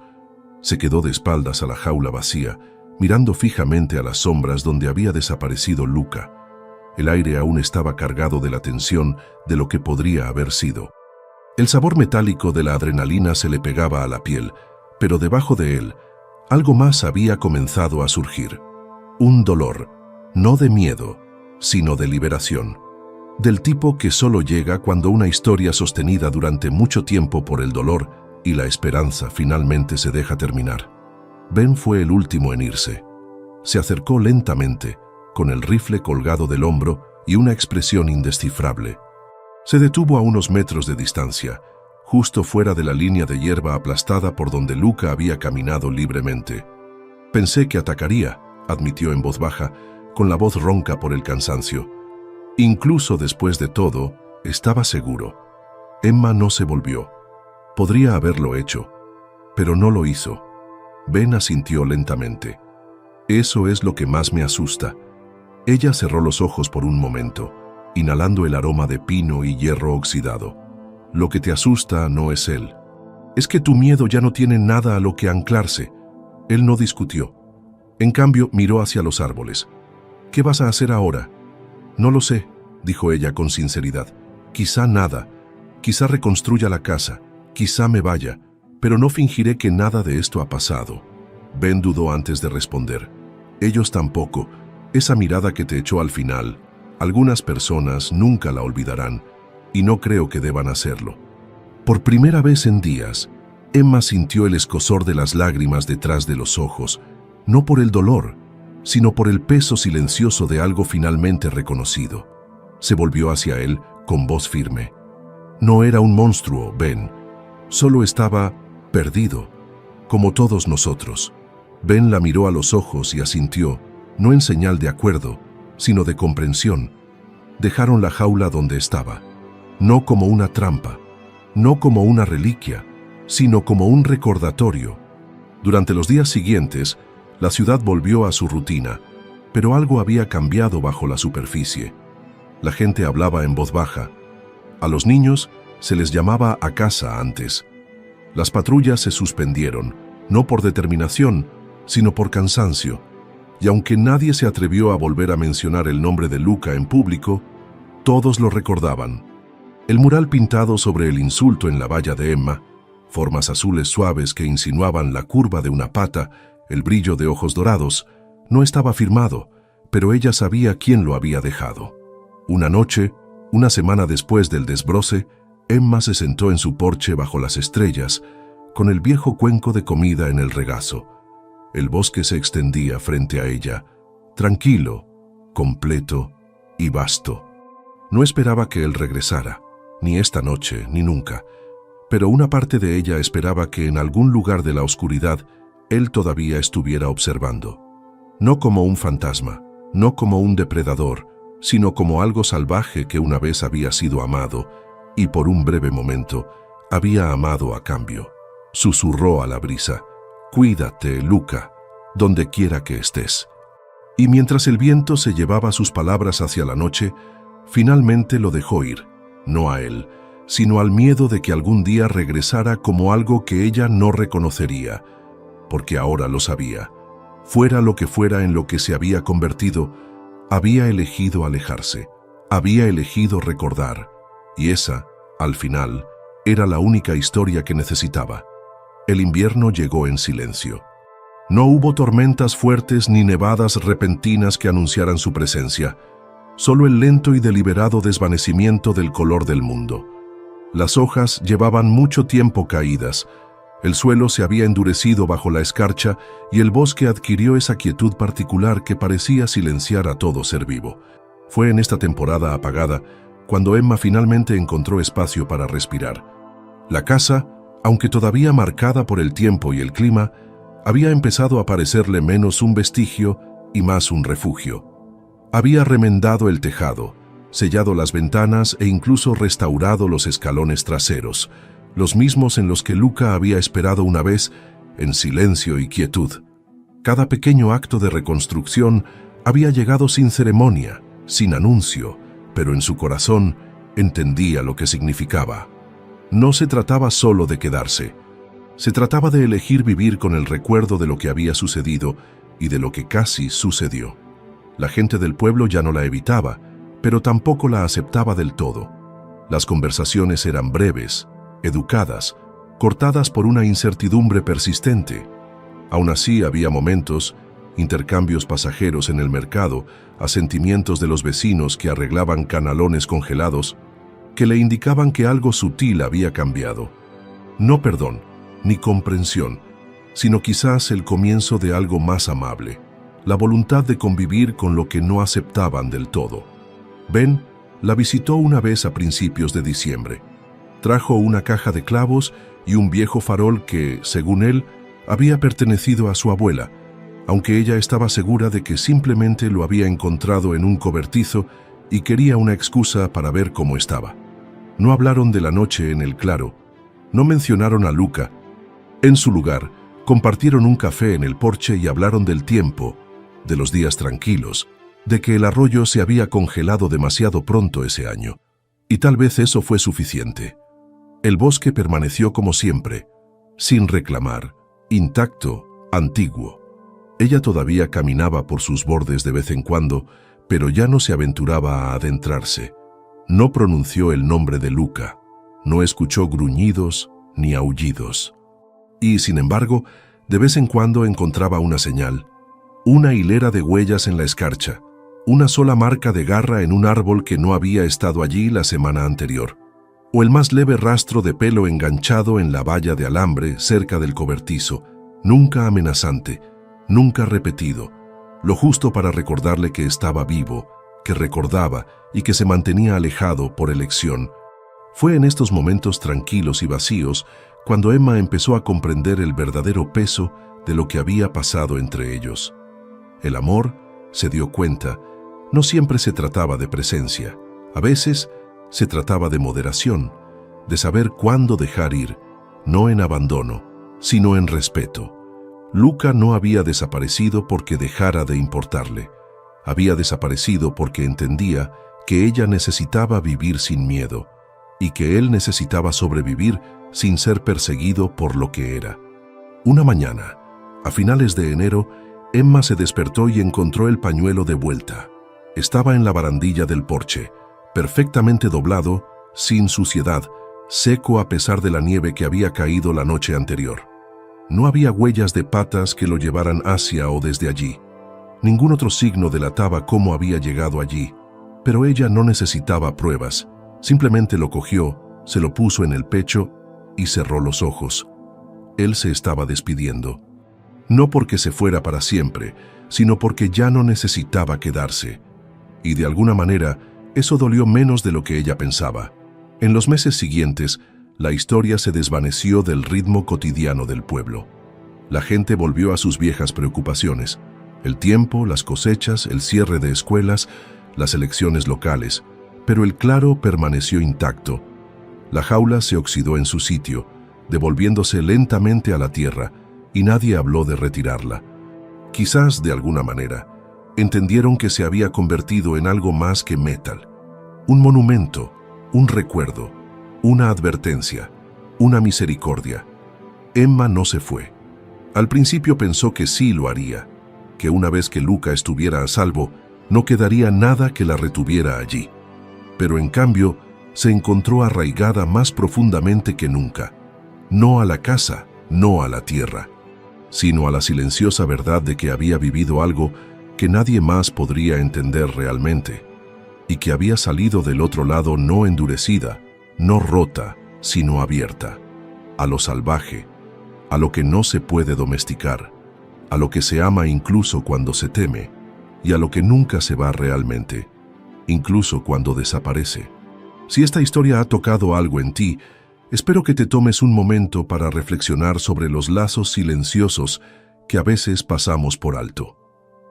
Se quedó de espaldas a la jaula vacía, mirando fijamente a las sombras donde había desaparecido Luca. El aire aún estaba cargado de la tensión de lo que podría haber sido. El sabor metálico de la adrenalina se le pegaba a la piel, pero debajo de él, algo más había comenzado a surgir. Un dolor, no de miedo, sino de liberación. Del tipo que solo llega cuando una historia sostenida durante mucho tiempo por el dolor y la esperanza finalmente se deja terminar. Ben fue el último en irse. Se acercó lentamente, con el rifle colgado del hombro y una expresión indescifrable. Se detuvo a unos metros de distancia, justo fuera de la línea de hierba aplastada por donde Luca había caminado libremente. Pensé que atacaría, admitió en voz baja, con la voz ronca por el cansancio. Incluso después de todo, estaba seguro. Emma no se volvió. Podría haberlo hecho, pero no lo hizo. Ben asintió lentamente. Eso es lo que más me asusta. Ella cerró los ojos por un momento, inhalando el aroma de pino y hierro oxidado. Lo que te asusta no es él. Es que tu miedo ya no tiene nada a lo que anclarse. Él no discutió. En cambio, miró hacia los árboles. ¿Qué vas a hacer ahora? No lo sé, dijo ella con sinceridad. Quizá nada. Quizá reconstruya la casa. Quizá me vaya. Pero no fingiré que nada de esto ha pasado. Ben dudó antes de responder. Ellos tampoco. Esa mirada que te echó al final, algunas personas nunca la olvidarán, y no creo que deban hacerlo. Por primera vez en días, Emma sintió el escozor de las lágrimas detrás de los ojos, no por el dolor, sino por el peso silencioso de algo finalmente reconocido. Se volvió hacia él con voz firme. No era un monstruo, Ben. Solo estaba perdido, como todos nosotros. Ben la miró a los ojos y asintió, no en señal de acuerdo, sino de comprensión. Dejaron la jaula donde estaba, no como una trampa, no como una reliquia, sino como un recordatorio. Durante los días siguientes, la ciudad volvió a su rutina, pero algo había cambiado bajo la superficie. La gente hablaba en voz baja. A los niños se les llamaba a casa antes. Las patrullas se suspendieron, no por determinación, sino por cansancio, y aunque nadie se atrevió a volver a mencionar el nombre de Luca en público, todos lo recordaban. El mural pintado sobre el insulto en la valla de Emma, formas azules suaves que insinuaban la curva de una pata, el brillo de ojos dorados, no estaba firmado, pero ella sabía quién lo había dejado. Una noche, una semana después del desbroce, Emma se sentó en su porche bajo las estrellas, con el viejo cuenco de comida en el regazo. El bosque se extendía frente a ella, tranquilo, completo y vasto. No esperaba que él regresara, ni esta noche, ni nunca, pero una parte de ella esperaba que en algún lugar de la oscuridad él todavía estuviera observando. No como un fantasma, no como un depredador, sino como algo salvaje que una vez había sido amado y por un breve momento había amado a cambio. Susurró a la brisa: «Cuídate, Luca, donde quiera que estés». Y mientras el viento se llevaba sus palabras hacia la noche, finalmente lo dejó ir, no a él, sino al miedo de que algún día regresara como algo que ella no reconocería, porque ahora lo sabía. Fuera lo que fuera en lo que se había convertido, había elegido alejarse, había elegido recordar, y esa, al final, era la única historia que necesitaba. El invierno llegó en silencio. No hubo tormentas fuertes ni nevadas repentinas que anunciaran su presencia, solo el lento y deliberado desvanecimiento del color del mundo. Las hojas llevaban mucho tiempo caídas, el suelo se había endurecido bajo la escarcha y el bosque adquirió esa quietud particular que parecía silenciar a todo ser vivo. Fue en esta temporada apagada cuando Emma finalmente encontró espacio para respirar. La casa, aunque todavía marcada por el tiempo y el clima, había empezado a parecerle menos un vestigio y más un refugio. Había remendado el tejado, sellado las ventanas e incluso restaurado los escalones traseros, los mismos en los que Luca había esperado una vez, en silencio y quietud. Cada pequeño acto de reconstrucción Había llegado sin ceremonia, sin anuncio, pero en su corazón entendía lo que significaba. No se trataba solo de quedarse. Se trataba de elegir vivir con el recuerdo de lo que había sucedido y de lo que casi sucedió. La gente del pueblo ya no la evitaba, pero tampoco la aceptaba del todo. Las conversaciones eran breves, educadas, cortadas por una incertidumbre persistente. Aún así había momentos, intercambios pasajeros en el mercado, asentimientos de los vecinos que arreglaban canalones congelados, que le indicaban que algo sutil había cambiado. No perdón, ni comprensión, sino quizás el comienzo de algo más amable, la voluntad de convivir con lo que no aceptaban del todo. Ben la visitó una vez a principios de diciembre. Trajo una caja de clavos y un viejo farol que, según él, había pertenecido a su abuela, aunque ella estaba segura de que simplemente lo había encontrado en un cobertizo y quería una excusa para ver cómo estaba. No hablaron de la noche en el claro, no mencionaron a Luca. En su lugar, compartieron un café en el porche y hablaron del tiempo, de los días tranquilos, de que el arroyo se había congelado demasiado pronto ese año. Y tal vez eso fue suficiente. El bosque permaneció como siempre, sin reclamar, intacto, antiguo. Ella todavía caminaba por sus bordes de vez en cuando, pero ya no se aventuraba a adentrarse. No pronunció el nombre de Luca, no escuchó gruñidos ni aullidos. Y, sin embargo, de vez en cuando encontraba una señal, una hilera de huellas en la escarcha, una sola marca de garra en un árbol que no había estado allí la semana anterior, o el más leve rastro de pelo enganchado en la valla de alambre cerca del cobertizo, nunca amenazante, nunca repetido, lo justo para recordarle que estaba vivo, que recordaba y que se mantenía alejado por elección. Fue en estos momentos tranquilos y vacíos cuando Emma empezó a comprender el verdadero peso de lo que había pasado entre ellos. El amor, se dio cuenta, no siempre se trataba de presencia. A veces se trataba de moderación, de saber cuándo dejar ir, no en abandono, sino en respeto. Luca no había desaparecido porque dejara de importarle. Había desaparecido porque entendía que ella necesitaba vivir sin miedo y que él necesitaba sobrevivir sin ser perseguido por lo que era. Una mañana, a finales de enero, Emma se despertó y encontró el pañuelo de vuelta. Estaba en la barandilla del porche, perfectamente doblado, sin suciedad, seco a pesar de la nieve que había caído la noche anterior. No había huellas de patas que lo llevaran hacia o desde allí. Ningún otro signo delataba cómo había llegado allí, pero ella no necesitaba pruebas. Simplemente lo cogió, se lo puso en el pecho y cerró los ojos. Él se estaba despidiendo. No porque se fuera para siempre, sino porque ya no necesitaba quedarse. Y de alguna manera, eso dolió menos de lo que ella pensaba. En los meses siguientes, la historia se desvaneció del ritmo cotidiano del pueblo. La gente volvió a sus viejas preocupaciones: el tiempo, las cosechas, el cierre de escuelas, las elecciones locales, pero el claro permaneció intacto. La jaula se oxidó en su sitio, devolviéndose lentamente a la tierra, y nadie habló de retirarla. Quizás, de alguna manera, entendieron que se había convertido en algo más que metal. Un monumento, un recuerdo, una advertencia, una misericordia. Emma no se fue. Al principio pensó que sí lo haría, que una vez que Luca estuviera a salvo, no quedaría nada que la retuviera allí. Pero en cambio, se encontró arraigada más profundamente que nunca. No a la casa, no a la tierra, sino a la silenciosa verdad de que había vivido algo que nadie más podría entender realmente, y que había salido del otro lado no endurecida, no rota, sino abierta, a lo salvaje, a lo que no se puede domesticar, a lo que se ama incluso cuando se teme, y a lo que nunca se va realmente, incluso cuando desaparece. Si esta historia ha tocado algo en ti, espero que te tomes un momento para reflexionar sobre los lazos silenciosos que a veces pasamos por alto.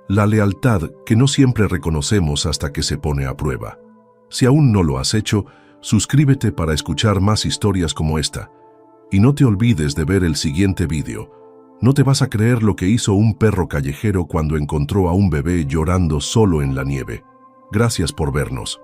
La lealtad que no siempre reconocemos hasta que se pone a prueba. Si aún no lo has hecho, suscríbete para escuchar más historias como esta. Y no te olvides de ver el siguiente vídeo. No te vas a creer lo que hizo un perro callejero cuando encontró a un bebé llorando solo en la nieve. Gracias por vernos.